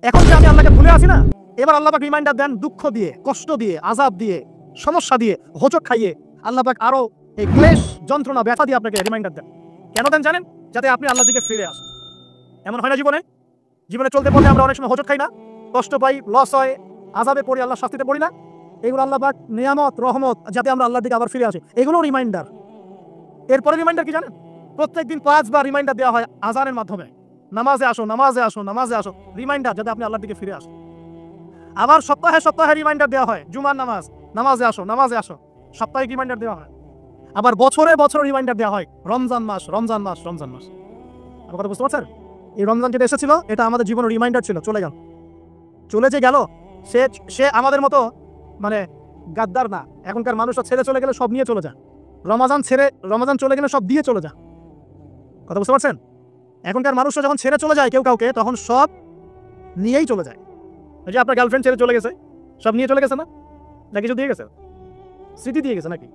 এখন যে আমি আল্লাহকে ভুলে আছি না, এবার আল্লাহ পাক রিমাইন্ডার দেন দুঃখ দিয়ে, কষ্ট দিয়ে, আযাব দিয়ে, সমস্যা দিয়ে, হোঁচট খাইয়ে আল্লাহ পাক আরো এই ক্লেশ, যন্ত্রণা, ব্যথা দিয়ে আপনাকে রিমাইন্ডার দেন। কেন দেন জানেন? যাতে আপনি আল্লাহর দিকে ফিরে আসেন। এমন হয় না জীবনে? জীবনে চলতে পড়তে আমরা অনেক সময় হোঁচট খাই না, কষ্ট পাই, লস হয়, আযাবে পড়ি, আল্লাহর শাস্তিতে পড়ি না? এগুলো আল্লাহ পাক নিয়ামত, রহমত, যাতে আমরা আল্লাহর দিকে আবার ফিরে আসি, এগুলো রিমাইন্ডার। এরপরে রিমাইন্ডার কি জানেন? প্রত্যেকদিন 5 বার রিমাইন্ডার দেওয়া হয় আযানের মাধ্যমে, নামাজে আসো, নামাজে আসো, নামাজে আসো, রিমাইন্ডার যাতে আপনি আল্লাহর দিকে ফিরে আসেন। আবার সপ্তাহে সপ্তাহে রিমাইন্ডার দেওয়া হয়, জুমার নামাজ, নামাজে আসো, নামাজে আসো, সাপ্তাহিক রিমাইন্ডার দেওয়া হয়। আবার বছরে বছরে রিমাইন্ডার দেওয়া হয়, রমজান মাস, রমজান মাস, রমজান মাস। আমার কথা বুঝতে পারছেন? এই রমজান যেটা এসেছিল, এটা আমাদের জীবনের রিমাইন্ডার ছিল, চলে গেল। চলে যে গেল, সে আমাদের মতো মানে গাদ্দার না। এখনকার মানুষরা ছেড়ে চলে গেলে সব নিয়ে চলে যায়। রমজান চলে গেলে সব দিয়ে চলে যায়। কথা বুঝতে পারছেন? এখনকার মানুষরা যখন ছেড়ে চলে যায় কেউ কাউকে, তখন সব নিয়েই চলে যায়। এই যে আপনার গার্লফ্রেন্ড ছেড়ে চলে গেছে, সব নিয়ে চলে গেছে না? নাকি কিছু দিয়ে গেছে? স্মৃতি দিয়ে গেছে নাকি?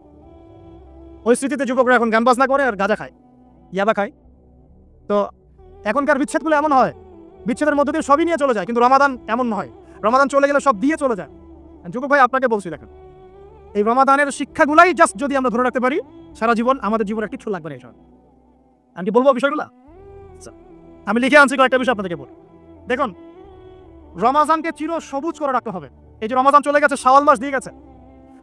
ওই স্মৃতিতে যুবকরা এখন গান বাজনা করে আর গাঁজা খায়, ইয়াবা খায়। তো এখনকার বিচ্ছেদগুলো এমন হয়, বিচ্ছেদের মধ্য দিয়ে সবই নিয়ে চলে যায়, কিন্তু রমাদান এমন নয়। রমাদান চলে গেলে সব দিয়ে চলে যায়। যুবক ভাই, আপনাকে বলছি, দেখেন, এই রমাদানের শিক্ষাগুলাই জাস্ট যদি আমরা ধরে রাখতে পারি, সারা জীবন আমাদের জীবনের কিছু লাগবে না। এইসব আমি কি বলবো বিষয়গুলো? আমি লিখে আনছি কয়েকটা বিষয় আপনাদেরকে বলি। দেখুন, রমাজানকে চির সবুজ করে রাখতে হবে। এই যে রমাজান চলে গেছে, শাওয়াল মাস দিয়ে গেছে,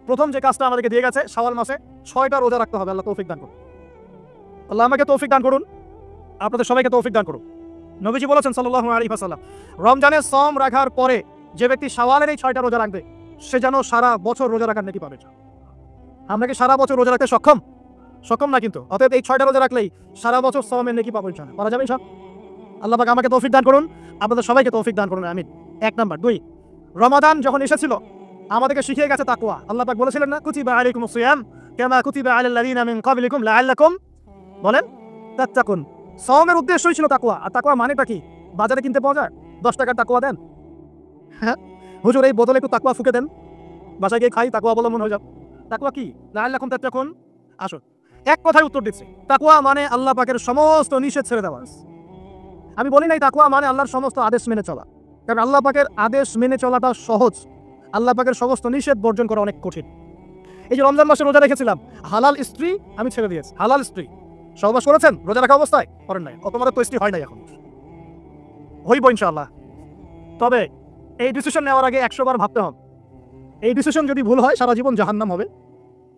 প্রথম যে কাজটা আমাদেরকে দিয়ে গেছে, শাওয়াল মাসে 6টা রোজা রাখতে হবে। আল্লাহ তৌফিক দান করুন। আল্লাহ আমাকে তৌফিক দান করুন, আপনাদের সবাইকে তৌফিক দান করুন। নবীজি বলেছেন সাল্লাল্লাহু আলাইহি ওয়াসাল্লাম, রমজানের সওম রাখার পরে যে ব্যক্তি শাওয়ালের এই 6টা রোজা রাখবে, সে যেন সারা বছর রোজা রাখার নেকি পাবে। আমরা কি সারা বছর রোজা রাখতে সক্ষম না? কিন্তু অতএব এই 6টা রোজা রাখলেই সারা বছর সওমের নেকি পাবো ইনশাআল্লাহ। পারা যাবে ইনশাআল্লাহ। আল্লাহ পাক আমাকে তৌফিক দান করুন, আপনাদের সবাইকে তৌফিক দান করুন, আমিন। 1 নাম্বার। 2, রমাদান যখন এসেছিল আমাদেরকে শিখিয়ে গেছে তাকওয়া। আল্লাহ পাক বলেছিলেন না, কুতিবা আলাইকুমুস সিয়াম কামা কুতিবা আলাল লাযিনা মিন ক্বাবলিকুম লাআল্লাকুম বলেন তাত্তাকুন। সওমের উদ্দেশ্যই ছিল তাকওয়া। আর তাকওয়া মানেটা কি? বাজারে কিনতে পাওয়া যায়? 10 টাকার তাকওয়া দেন। হ্যাঁ হুজুর, এই বোতলে একটু তাকওয়া ফুকে দেন, বাসায় গিয়ে খাই, তাকওয়া অবলম্বন হয়ে যাবে। তাকওয়া কি? লাআল্লাকুম তাত্তাকুন। আসুন, এক কথায় উত্তর দিচ্ছি, তাকওয়া মানে আল্লাহ পাকের সমস্ত নিষেধ ছেড়ে দেওয়া। আমি বলি নাই তাকওয়া মানে আল্লাহর সমস্ত আদেশ মেনে চলা, কারণ আল্লাহ পাকের আদেশ মেনে চলাটা সহজ, আল্লাহ পাকের সমস্ত নিষেধ বর্জন করা অনেক কঠিন। এই যে রমজান মাসে রোজা রেখেছিলাম, হালাল স্ত্রী আমি ছেড়ে দিয়েছি। হালাল স্ত্রী সহবাস করেছেন রোজা রাখা অবস্থায়? করেন নাই? তোমাদের তো স্ত্রী হয় নাই, এখন হইব ইনশাআল্লাহ। তবে এই ডিসিশন নেওয়ার আগে 100 বার ভাবতে হবে। এই ডিসিশন যদি ভুল হয়, সারা জীবন জাহান্নাম হবে।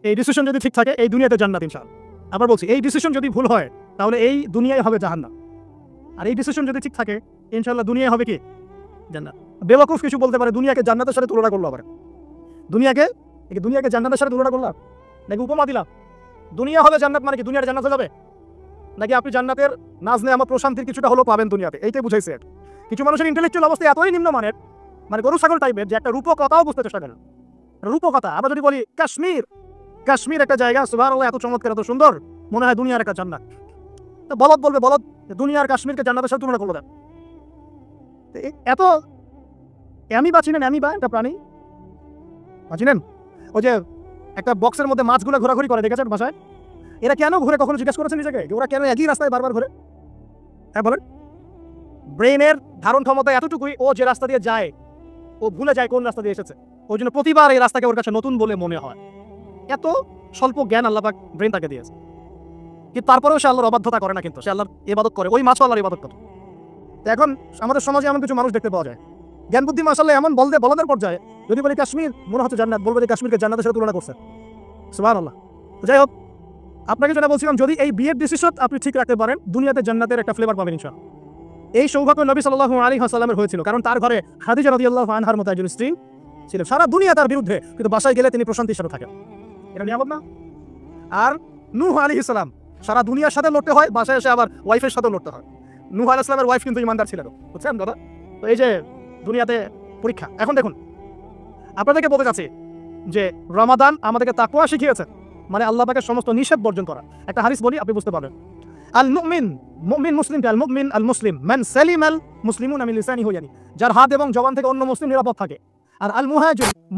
এই ডিসিশন যদি ঠিক থাকে, এই দুনিয়াতে জান্নাত ইনশাআল্লাহ। আবার বলছি, এই ডিসিশন যদি ভুল হয়, তাহলে এই দুনিয়ায় হবে জাহান্নাম। আর এই ডিসিশন যদি ঠিক থাকে, ইনশাআল্লাহ দুনিয়ায় হবে কি? জান্নাত। বেওয়াকুফ কিছু বলতে পারে, দুনিয়াকে জান্নাতের সাথে তুলনা করলো। আবার দুনিয়াকে জান্নাতের সাথে তুলনা করলাম নাকি উপমা দিলাম? দুনিয়া হবে জান্নাত মানে কি দুনিয়ার জান্নাত হয়ে যাবে? নাকি আপনি জান্নাতের নাজ নেয়ামত প্রশান্তির কিছুটা হলো পাবেন দুনিয়াতে? এইটাই বুঝাইছে। কিছু মানুষের ইন্টেলেকচুয়াল অবস্থা এতই নিম্নমানের, মানে গরু ছাগল টাইপের, যে একটা রূপকথাও বুঝতে চেষ্টা করেন। রূপকথা। আবার যদি বলি কাশ্মীর একটা জায়গা, সুবহানাল্লাহ, এত চমৎকার, এত সুন্দর, মনে হয় দুনিয়ার একটা জান্নাত। তো বলদ বলবে, বলদ দুনিয়ার কাশ্মীরকে জান্নাতের সাথে তুলনা করলো। দেন এত অ্যামিবা চিনেন? অ্যামিবা একটা প্রাণী চিনেন? ওই যে একটা বক্সের মধ্যে মাছগুলো ঘোরাঘুরি করে, দেখেছেন বাসায়? এরা কেন ঘুরে, কখনো জিজ্ঞেস করেছেন নিজেকে ওরা কেন একই রাস্তায় বারবার ঘুরে? হ্যাঁ বলেন। ব্রেনের ধারণ ক্ষমতা এতটুকুই, ও যে রাস্তা দিয়ে যায় ও ভুলে যায় কোন রাস্তা দিয়ে এসেছে। ওই জন্য প্রতিবার এই রাস্তাকে ওর কাছে নতুন বলে মনে হয়। এত স্বল্প জ্ঞান আল্লাহ পাক ব্রেন তাকে দিয়েছে। কিন্তু তারপরেও সে আল্লাহর অবাধ্যতা করে না, কিন্তু সে আল্লাহর ইবাদত করে। ওই মাছও আল্লাহর ইবাদত করে। এখন আমাদের সমাজে এমন কিছু মানুষ দেখতে পাওয়া যায়, জ্ঞান বুদ্ধি মাশাআল্লাহ এমন বলদের পর্যায়ে, যদি বলি কাশ্মীর মনে হচ্ছে জান্নাত, বলবে যে কাশ্মীরকে জান্নাতের সাথে তুলনা করছে। সুবহানাল্লাহ। যাই হোক, আপনাকে যেটা বলছিলাম, যদি এই বিয়ের ডিসিশন আপনি ঠিক রাখতে পারেন, দুনিয়াতে জান্নাতের একটা ফ্লেভার পাবেন ইনশাআল্লাহ। এই সৌভাগ্য নবী সাল্লাল্লাহু আলাইহি ওয়াসাল্লামের হয়েছিল, কারণ তার ঘরে খাদিজা রাদিয়াল্লাহু আনহার মতো একজন স্ত্রী ছিল। সারা দুনিয়া তার বিরুদ্ধে, কিন্তু বাসায় গেলে তিনি প্রশান্তির সাথে থাকেন। এটা নিয়ামত না? আর নূহ আলাইহিস সালাম, সারা দুনিয়ার সাথে লড়তে হয়, বাসায় এসে আবার ওয়াইফের সাথে লড়তে হয়। নূহ আলাইহিস সালামের ওয়াইফ কিন্তু ইমানদার ছিলেন, বুঝছেন দাদা? তো এই যে দুনিয়াতে পরীক্ষা। এখন দেখুন, আপনাদেরকে বলতে চাচ্ছি যে রমাদান আমাদেরকে তাকওয়া শিখিয়েছে, মানে আল্লাহ পাকের সমস্ত নিষেধ বর্জন করা। একটা হাদিস বলি, আপনি বুঝতে পারবেন। আল মুমিন মুসলিম, আল মুমিন আল মুসলিম মান সালিমাল মুসলিমুনা মিন লিসানিহি ওয়া ইয়াদিহি, যার হাত এবং জবান থেকে অন্য মুসলিম নিরাপদ থাকে। আর আল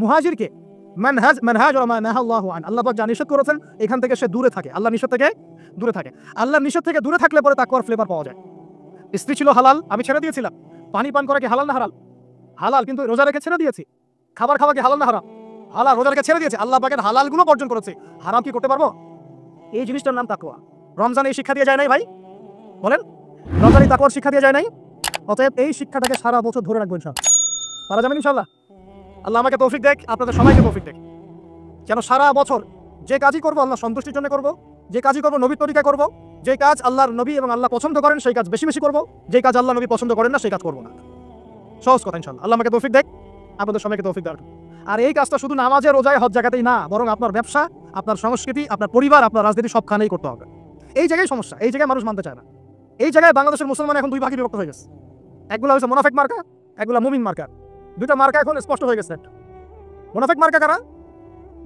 মুহাজিরকে মানহাজরা মা নাহাল্লাহু আন, আল্লাহ পাক যা নিষেধ করেছেন এখান থেকে সে দূরে থাকে। আল্লাহর নিষেধ থেকে দূরে থাকে। আল্লাহর নিষেধ থেকে দূরে থাকলে পরে তাকওয়ার ফ্লেভার পাওয়া যায়। স্ত্রী ছিল হালাল, আমি ছেড়ে দিয়েছিলাম। পানি পান করা কি হালাল না হারাম? হালাল, কিন্তু রোজা রেখে ছেড়ে দিয়েছি। খাবার খাওয়া কি হালাল না হারাম? হালাল। রোজা রেখে ছেড়ে দিয়েছি, আল্লাহ পাকের হালালগুলো বর্জন করেছি, হারাম কি করতে পারবো? এই জিনিসটার নাম তাকওয়া। রমজান এই শিক্ষা দিয়ে যায় নাই ভাই? বলেন, রমজান এই তাকওয়ার শিক্ষা দিয়ে যায় নাই? অতএব এই শিক্ষাটাকে সারা বছর ধরে রাখবো ইনশাআল্লাহ। পারা যাবেন ইনশাআল্লাহ? আল্লাহ আমাকে তৌফিক দেখ, আপনাদের সবাইকে তৌফিক দেখ, যেন সারা বছর যে কাজই করবো আল্লাহ সন্তুষ্টির জন্য করবো, যে কাজই করবো নবীর তরিকায় করবো, যে কাজ আল্লাহর নবী এবং আল্লাহ পছন্দ করেন সেই কাজ বেশি বেশি করবো, যে কাজ আল্লাহ নবী পছন্দ করেন না সেই কাজ করবো না। সহজ কথা ইনশাআল্লাহ। আল্লাহ আমাকে তৌফিক দেখ, আপনাদের সবাইকে তৌফিক দেওয়ার। আর এই কাজটা শুধু নামাজে, রোজায়, হজ জায়গাতেই না, বরং আপনার ব্যবসা, আপনার সংস্কৃতি, আপনার পরিবার, আপনার রাজনীতি সবখানেই করতে হবে। এই জায়গায় সমস্যা, এই জায়গায় মানুষ মানতে চায় না। এই জায়গায় বাংলাদেশের মুসলমান এখন দুই ভাগে বিভক্ত হয়ে গেছে। একগুলো হচ্ছে মুনাফিক মার্কা, একগুলো মুমিন মার্কা। দুইটা মার্কা এখন স্পষ্ট হয়ে গেছে। মুনাফিক মার্কা কারা?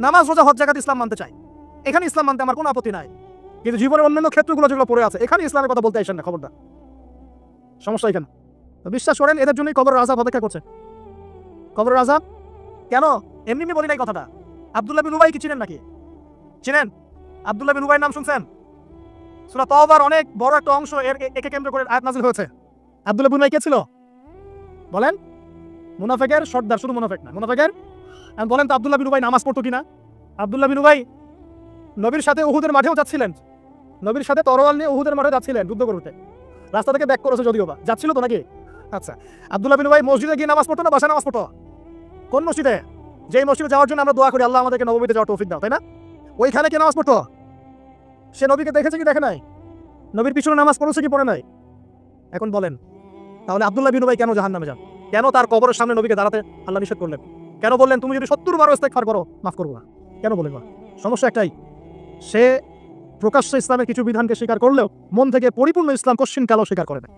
নামাজ, রোজা, হজ জায়গাতে ইসলাম মানতে চায়, এখানে ইসলাম মানতে আমার কোনো আপত্তি নাই, কিন্তু জীবনের অন্যান্য ক্ষেত্রগুলো যেগুলো পড়ে আছে এখানে ইসলামের কথা বলতে আসেন না, খবরদার। সমস্যা এখানে। বিশ্বাস করেন, এদের জন্যই কবরের আযাব অপেক্ষা করছে। কবরের আযাব কেন? এমনি বলি নাই কথাটা। আব্দুল্লাহ বিন উবাই কি চিনেন নাকি? চিনেন? আব্দুল্লাহ বিন উবাইয়ের নাম শুনছেন? সূরা তাওবার অনেক বড় একটা অংশ একে কেন্দ্র করে আয়াত নাযিল হয়েছে। আব্দুল্লাহ বিন উবাই কে ছিল বলেন? মুনাফিকের সর্দার, শুধু মুনাফিক না, মুনাফিকের। এখন বলেন তো আব্দুল্লাহ বিন উবাই নামাজ পড়তো কিনা? আব্দুল্লাহ বিন উবাই নবীর সাথে উহুদের মাঠেও যাচ্ছিলেন, নবীর সাথে তরোয়াল নিয়ে উহুদের মাঠে যাচ্ছিলেন যুদ্ধ করতে। রাস্তা থেকে ব্যাক করেছে যদিও বা, যাচ্ছিল তো নাকি? আচ্ছা, আব্দুল্লাহ বিন উবাই মসজিদে গিয়ে নামাজ পড়তো না বাসায় নামাজ পড়তো? কোন মসজিদে? যেই মসজিদে যাওয়ার জন্য আমরা দোয়া করি আল্লাহ আমাদেরকে নববীতে যাওয়ার তৌফিক দাও, তাই না? ওইখানে কি নামাজ পড়তো? সে নবীকে দেখেছে কি দেখে নাই? নবীর পিছনে নামাজ পড়েছে কি পড়ে নাই? এখন বলেন, তাহলে আব্দুল্লাহ বিন উবাই কেন জাহান্নামে যান? কেন তার কবরের সামনে নবীকে দাঁড়াতে আল্লাহ নিষেধ করলেন? কেন বললেন তুমি যদি 70 বার ইস্তেগফার করো মাফ করবো না? কেন বললেন? সমস্যা একটাই, সে প্রকাশ্যে ইসলামের কিছু বিধানকে স্বীকার করলেও মন থেকে পরিপূর্ণ ইসলাম কোশ্চিন কালো স্বীকার করে না।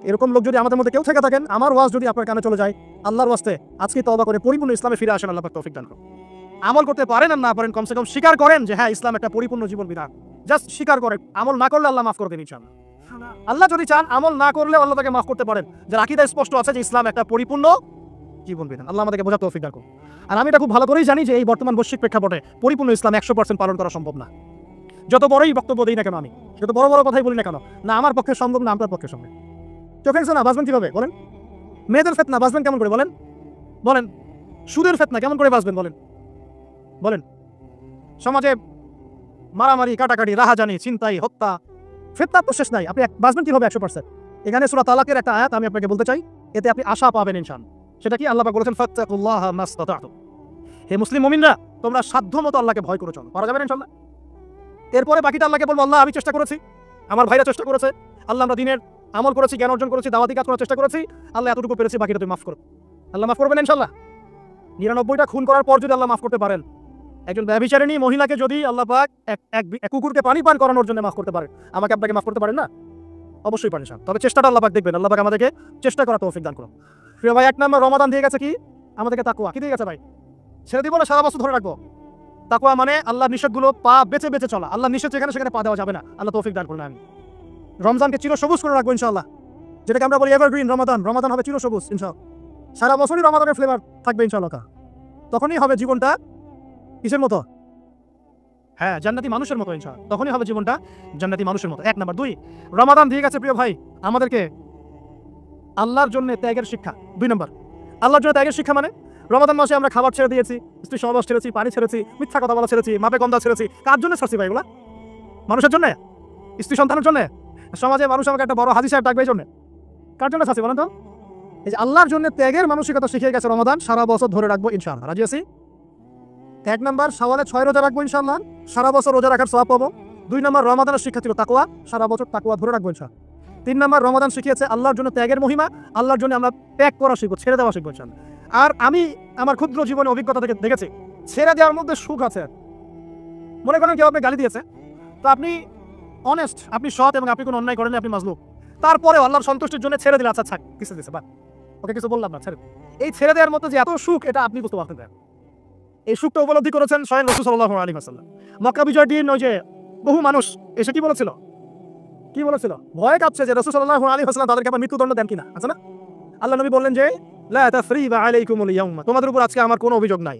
এরকম লোক যদি আমাদের মধ্যে কেউ থেকে থাকেন, আমার ওয়াজ যদি আপনার কানে চলে যায়, আল্লাহর ওয়াস্তে আজকে তওবা করে পরিপূর্ণ ইসলামে ফিরে আসেন, আল্লাহ পাক তৌফিক দান করুন। আমল করতে পারেন আর না পারেন, কমসে কম স্বীকার করেন যে হ্যাঁ ইসলাম একটা পরিপূর্ণ জীবন বিধান। জাস্ট স্বীকার করেন, আমল না করলে আল্লাহ মাফ করে দেন ইনশাআল্লাহ। আল্লাহ যদি চান আমল না করলে আল্লাহ তাকে মাফ করতে পারেন, যার আকীদা স্পষ্ট আছে যে ইসলাম একটা পরিপূর্ণ জীবন বিধান। আল্লাহ আমাদেরকে বোঝার তৌফিক দান করুন। আর আমি এটা খুব ভালো করেই জানি যে এই বর্তমান বৈশ্বিক প্রেক্ষাপটে পরিপূর্ণ ইসলাম 100% পালন করা সম্ভব না। যত বড়ই বক্তব্য দিই না কেন, আমি যত বড় বড় কথাই বলি না কেন, না আমার পক্ষে সম্ভব না আপনার পক্ষে সম্ভব। চোখের সোনা বাঁচবেন কিভাবে বলেন? মেয়েদের ফেতনা বাঁচবেন কেমন করে বলেন? বলেন, সুদের ফেতনা কেমন করে বাঁচবেন বলেন? বলেন, সমাজে মারামারি, কাটাকাটি, রাহাজানি, ছিনতাই, হত্যা, ফেতনা তো শেষ নাই, আপনি বাঁচবেন কিভাবে 100%? এখানে সূরা তালাকের একটা আয়াত আমি আপনাকে বলতে চাই, এতে আপনি আশা পাবেন ইনশাআল্লাহ। সেটা কি? আল্লাহ পাক বলেছেন ফাত্তাকুল্লাহা মাসতাতা'তুম, হে মুসলিম মুমিনরা তোমরা সাধ্যমতো আল্লাহকে ভয় করে চলো, পারা যাবে ইনশাআল্লাহ। এরপরে বাকিটা আল্লাহকে বলবো, আল্লাহ আমি চেষ্টা করেছি, আমার ভাইরা চেষ্টা করেছে, আল্লাহ আমরা দিনের আমল করেছি, জ্ঞান অর্জন করেছি, দাওয়াতি কাজ করার চেষ্টা করেছি, আল্লাহ এতটুকু পেরেছি, বাকিটা তুমি মাফ করো। আল্লাহ মাফ করবেন ইনশাআল্লাহ। 99টা খুন করার পর যদি আল্লাহ মাফ করতে পারেন, একজন ব্যভিচারিণী মহিলাকে যদি আল্লাহ পাক এক কুকুরকে পানি পান করানোর জন্য মাফ করতে পারেন, আমাকে আপনাকে মাফ করতে পারেন না? অবশ্যই পারেন সাহেব। তবে চেষ্টাটা আল্লাহ পাক দেখবেন, আল্লাহ পাক আমাদেরকে চেষ্টা করার তৌফিক দান করুন। প্রিয় ভাই, 1 নম্বর রমাদান দিয়ে গেছে কি আমাদেরকে? তাকওয়া। কি দিয়ে গেছে ভাই? ছেড়ে দিব না সারা বছর ধরে রাখবো? তাকওয়া মানে আল্লাহর নিষেধগুলো পা বেঁচে বেঁচে চলা, আল্লাহর নিষেধ যেখানে সেখানে পা দেওয়া যাবে না, আল্লাহ তৌফিক দান করুন। আমি রমজানকে চিরসবুজ করে রাখবো ইনশাআল্লাহ, যেটাকে আমরা বলি এভারগ্রিন রমাদান। রমাদান হবে চিরসবুজ ইনশাআল্লাহ, সারা বছরই রমাদানের ফ্লেভার থাকবে ইনশাআল্লাহ। তখনই হবে জীবনটা কিসের মতো? হ্যাঁ, জান্নাতি মানুষের মতো ইনশাআল্লাহ। তখনই হবে জীবনটা জান্নাতি মানুষের মতো। 1 নাম্বার। 2, রমাদান দিয়ে গেছে প্রিয় ভাই আমাদেরকে আল্লাহর জন্য ত্যাগের শিক্ষা। 2 নাম্বার, আল্লাহর জন্য ত্যাগের শিক্ষা মানে রমাদান মাসে আমরা খাবার ছেড়ে দিয়েছি, স্ত্রী সহবাস ছেড়েছি, পানি ছেড়েছি, মিথ্যা কথা বলা ছেড়েছি, মাপে কম দেওয়া ছেড়েছি। কার জন্য ছাড়ছি ভাই এগুলা? মানুষের জন্য? স্ত্রী সন্তানের জন্য? সমাজে মানুষ আমাকে একটা বড় হাজি সাহেব ডাকবে এই জন্য? কার জন্য ছাড়ছি বলেন তো? এই যে আল্লাহর জন্য ত্যাগের মানসিকতা শিখিয়ে গেছে রমাদান, সারা বছর ধরে রাখবো ইনশাআল্লাহ। রাজি আছি? 1 নাম্বার, শাওয়ালে 6 রোজা রাখবো ইনশাআল্লাহ, সারা বছর রোজা রাখার সওয়াব পাবো। 2 নাম্বার, রমাদানের শিক্ষা ছিল তাকওয়া, সারা বছর তাকওয়া ধরে রাখবো ইনশাআল্লাহ। 3 নাম্বার, রমাদান শিখিয়েছে আল্লাহর জন্য ত্যাগের মহিমা, আল্লাহর জন্য আমরা ত্যাগ করা শিখবো, ছেড়ে দেওয়া শিখবো ইনশাআল্লাহ। আর আমি আমার ক্ষুদ্র জীবনে অভিজ্ঞতা থেকে দেখেছি ছেড়ে দেওয়ার মধ্যে সুখ আছে। মনে করেন কেউ আপনি গালি দিয়েছে, তো আপনি অনেস্ট, আপনি সৎ এবং আপনি কোনো অন্যায় করেন, আপনি মাজলুম, তারপরে আল্লাহর সন্তুষ্টির জন্য ছেড়ে দিলে, আচ্ছা ছাড়, কিছু দিয়েছে বা ওকে কিছু বললাম না, ছেড়ে। এই ছেড়ে দেওয়ার মধ্যে যে এত সুখ, এটা আপনি বুঝতে পারতেন। এই সুখটা উপলব্ধি করেছেন স্বয়ং রাসূল সাল্লাল্লাহু আলাইহি ওয়াসাল্লাম। মক্কা বিজয়ের দিন ওই যে বহু মানুষ এসে কি বলেছিল? কি বলেছিল? ভয়ে কাঁপছে যে রাসূল সাল্লাল্লাহু আলাইহি ওয়াসাল্লাম তাদেরকে আবার মৃত্যুদণ্ড দেন কিনা, আছে না? আল্লাহ নবী বললেন যে লা তাসরিবা আলাইকুমুল ইয়াউমা, তোমাদের উপর আজকে আমার কোনো অভিযোগ নাই,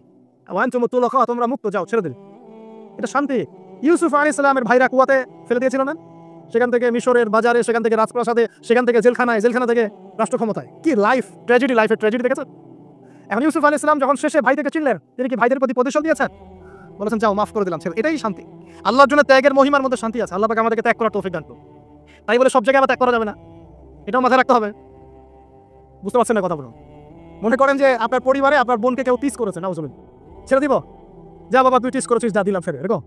ওয়া আনতুম তুলাকা, তোমরা মুক্ত, যাও ছেড়ে দিন। এটা শান্তি। ইউসুফ আলাইহিস সালামের ভাইরা কুয়াতে ফেলে দিয়েছিল না? সেখান থেকে মিশরের বাজারে, সেখান থেকে রাজপ্রাসাদে, সেখান থেকে জেলখানায়, জেলখানা থেকে রাষ্ট্র ক্ষমতায়। কি লাইফ, ট্র্যাজেডি, লাইফের ট্র্যাজেডি দেখেছেন? এখন ইউসুফ আলাইহিস সালাম যখন শেষে ভাই থেকে চিনলেন, তিনি কি ভাইদের প্রতি প্রতিশোধ দিয়েছেন? বলেছেন যাও মাফ করে দিলাম ছেলে। এটাই শান্তি। আল্লাহর জন্য ত্যাগের মহিমার মধ্যে শান্তি আছে। আল্লাহ পাক আমাদেরকে ত্যাগ করার তৌফিক দান করুন। তাই বলে সব জায়গায় আবার ত্যাগ করা যাবে না, এটাও মাথায় রাখতে হবে। বুঝতে পারছেন না কথা বলুন? মনে করেন যে আপনার পরিবারে আপনার বোনকে কেউ টিস করেছে, নাউজুবিল্লাহ, ছেড়ে দিব? যা বাবা তুই টিস করেছিস, যা দিলাম ছেড়ে, এরকম?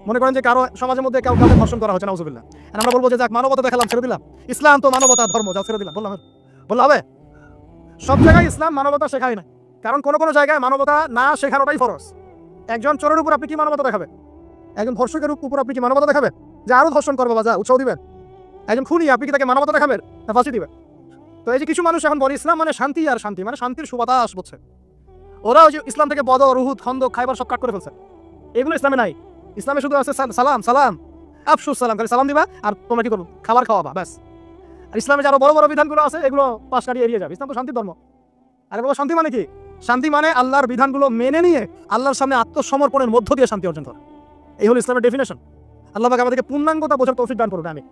মনে করেন যে কারো সমাজের মধ্যে কাউকে ধর্ষণ করা হচ্ছে, নাউজুবিল্লাহ, আর আমরা বলবো যে যাক মানবতা দেখালাম, ছেড়ে দিলাম, ইসলাম তো মানবতা ধর্ম, যাও ছেড়ে দিলাম, বললাম হবে? সব জায়গায় ইসলাম মানবতা শেখায় না, কারণ কোনো কোনো জায়গায় মানবতা না শেখানোটাই ফরজ। একজন চোরের উপর আপনি কি মানবতা দেখাবেন? একজন ধর্ষকের উপর আপনি কি মানবতা দেখাবেন যে আরো ধর্ষণ করবো বা যা উৎসাহ দিবেন? একজন খুনি, আপনি কি তাকে মানবতা দেখাবেন না ফাঁসি দিবেন? তো এই যে কিছু মানুষ এখন বলে ইসলাম মানে শান্তি, আর শান্তি মানে শান্তির সুবাতাস বলছে। ওরা ওই যে ইসলাম থেকে বদর, উহুদ, খন্দক, খাইবার সব কাট করে ফেলছে। এগুলো ইসলামে নাই। ইসলামে শুধু আছে সালাম, সালাম, আফসুস সালাম, খালি সালাম দিবা আর তোমরা কি করবো, খাবার খাওয়াবা, ব্যাস। আর ইসলামে যে আরো বড় বড় বিধানগুলো আছে এগুলো পাশ কাটিয়ে এড়িয়ে যাবে। ইসলাম তো শান্তির ধর্ম। আরে বাবা, শান্তি মানে কি? শান্তি মানে আল্লাহর বিধানগুলো মেনে নিয়ে আল্লাহর সামনে আত্মসমর্পণের মধ্য দিয়ে শান্তি অর্জন করা। এই হলো ইসলামের ডেফিনেশন। আল্লাহ পাক আমাদেরকে পূর্ণাঙ্গতা বোঝার তৌফিক দান করুন। আমি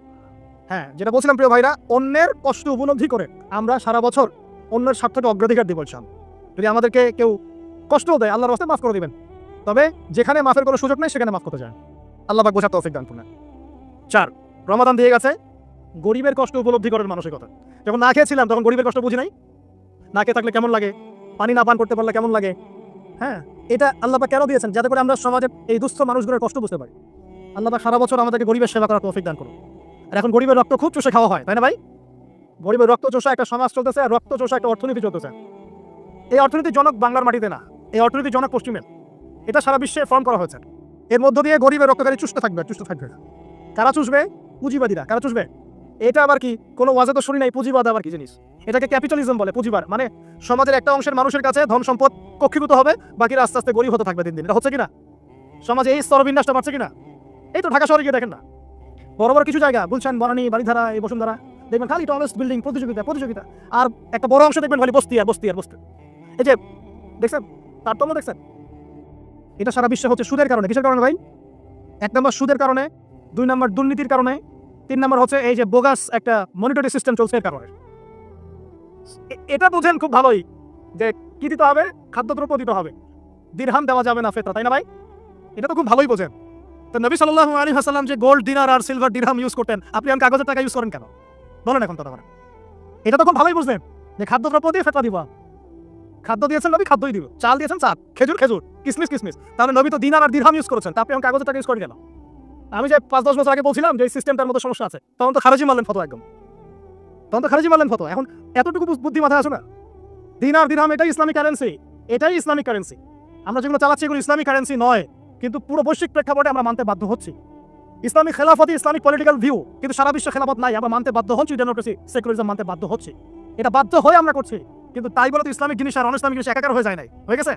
যেটা বলছিলাম প্রিয় ভাইরা, অন্যের কষ্ট উপলব্ধি করে আমরা সারা বছর অন্যের স্বার্থকে অগ্রাধিকার দিয়ে বলছিলাম। যদি আমাদেরকে কেউ কষ্ট দেয়, আল্লাহর রাস্তায় মাফ করে দিবেন, তবে যেখানে মাফের কোনো সুযোগ নেই সেখানে মাফ করতে চান। আল্লাহ পাক বোঝার তৌফিক দান করুন। 4, রমাদান দিয়ে গেছে, গরিবের কষ্ট উপলব্ধি করার মানসিকতা। যখন না খেয়েছিলাম তখন গরিবের কষ্ট বুঝি নাই। না খেয়ে থাকলে কেমন লাগে, পানি না পান করতে পারলে কেমন লাগে। হ্যাঁ, এটা আল্লাহ পাক কেন দিয়েছেন? যাতে করে আমরা সমাজের এই দুস্থ মানুষগুলোর কষ্ট বুঝতে পারি। আল্লাহ পাক সারা বছর আমাদেরকে গরিবের সেবা করার তৌফিক দান করুন। আর এখন গরিবের রক্ত খুব চষে খাওয়া হয়, তাই না ভাই? গরিবের রক্ত চষা একটা সমাজ চলতেছে, আর রক্ত চষা একটা অর্থনীতি চলতেছে। এই অর্থনীতির জনক বাংলার মাটিতে না, এই অর্থনীতির জনক পশ্চিমের। এটা সারা বিশ্বে ফর্ম করা হয়েছে। এর মধ্য দিয়ে গরিবের রক্তকারী চুষতে থাকবে, চুষতে থাকবে। কারা চুষবে? পুঁজিবাদীরা। কারা চুষবে? এটা আবার কি? কোনো ওয়াজে তো শুনি নাই পুঁজিবাদ আবার কি জিনিস। এটাকে ক্যাপিটালিজম বলে। পুঁজিবাদ মানে সমাজের একটা অংশের মানুষের কাছে ধন সম্পদ কক্ষীভূত হবে, বাকিরা আস্তে আস্তে গরিব হতে থাকবে দিন দিন। এটা হচ্ছে কিনা? সমাজে এই স্তরবিন্যাসটা বাড়ছে কিনা? এই তো ঢাকা শহরে গিয়ে দেখেন না, বড় বড় কিছু জায়গা, গুলশান, বনানী, বাড়িধারা, এই বসুন্ধরা, দেখবেন খালি টলেস্ট বিল্ডিং, প্রতিযোগিতা প্রতিযোগিতা। আর একটা বড় অংশ দেখবেন খালি বস্তি আর বস্তি আর বস্তি। এই যে দেখছেন তারতম্য, দেখছেন? এটা সারা বিশ্বে হচ্ছে সুদের কারণে। কিসের কারণে ভাই? 1 নম্বর সুদের কারণে, 2 নম্বর দুর্নীতির কারণে, 3 নম্বর হচ্ছে এই যে বোগাস একটা মনিটরি সিস্টেম চলছে এর কারণে। এটা বুঝেন খুব ভালোই যে কি দিতে হবে, খাদ্যদ্রব্য দিতে হবে, দিরহাম দেওয়া যাবে না ফেতরা, তাই না ভাই? এটা তো খুব ভালোই বোঝেন। তো নবী সাল্লাল্লাহু আলাইহি ওয়াসাল্লাম যে গোল্ড দিনার আর সিলভার দিরহাম ইউজ করতেন, আপনি এখন কাগজের টাকা ইউজ করেন কেন? বলেন এখন কথা বলেন। এটা তো খুব ভালোই বুঝলেন যে খাদ্যদ্রব্য দিয়ে ফেতরা দিব। খাদ্য দিয়েছেন নবী, খাদ্যই দিব। চাল দিয়েছেন চাল, খেজুর খেজুর, কিসমিস কিসমিস। তাহলে নবী তো দিনার আর দিরহাম ইউজ করেছেন, তা আপনি এখন কাগজের টাকা ইউজ করেন কেন? আমি যে 5-10 বছর আগে বলছিলাম যে এই সিস্টেমটার মধ্যে সমস্যা আছে, তখন তো খারেজি মারলেন ফটো একদম। তখন তো খারেজি মারলেন ফটো। এখন এতটুকু বুদ্ধি মাথায় আসে না? দিনার দিরহাম এটাই ইসলামিক কারেন্সি, এটাই ইসলামিক কারেন্সি। আমরা যেগুলো চালাচ্ছি এগুলো ইসলামিক কারেন্সি নয়, কিন্তু পুরো বৈশ্বিক প্রেক্ষাপটে আমরা মানতে বাধ্য হচ্ছি। ইসলামিক খেলাফতি ইসলামিক পলিটিক্যাল ভিউ, কিন্তু সারা বিশ্বে খেলাফত নাই, আমরা মানতে বাধ্য হচ্ছি। ডেমোক্রেসি, সেকুলারিজম মানতে বাধ্য হচ্ছি। এটা বাধ্য হয়ে আমরা করছি, কিন্তু তাই বলে তো ইসলামিক জিনিস আর অন ইসলামিক জিনিস একাকার হয়ে যায় নাই, হয়ে গেছে?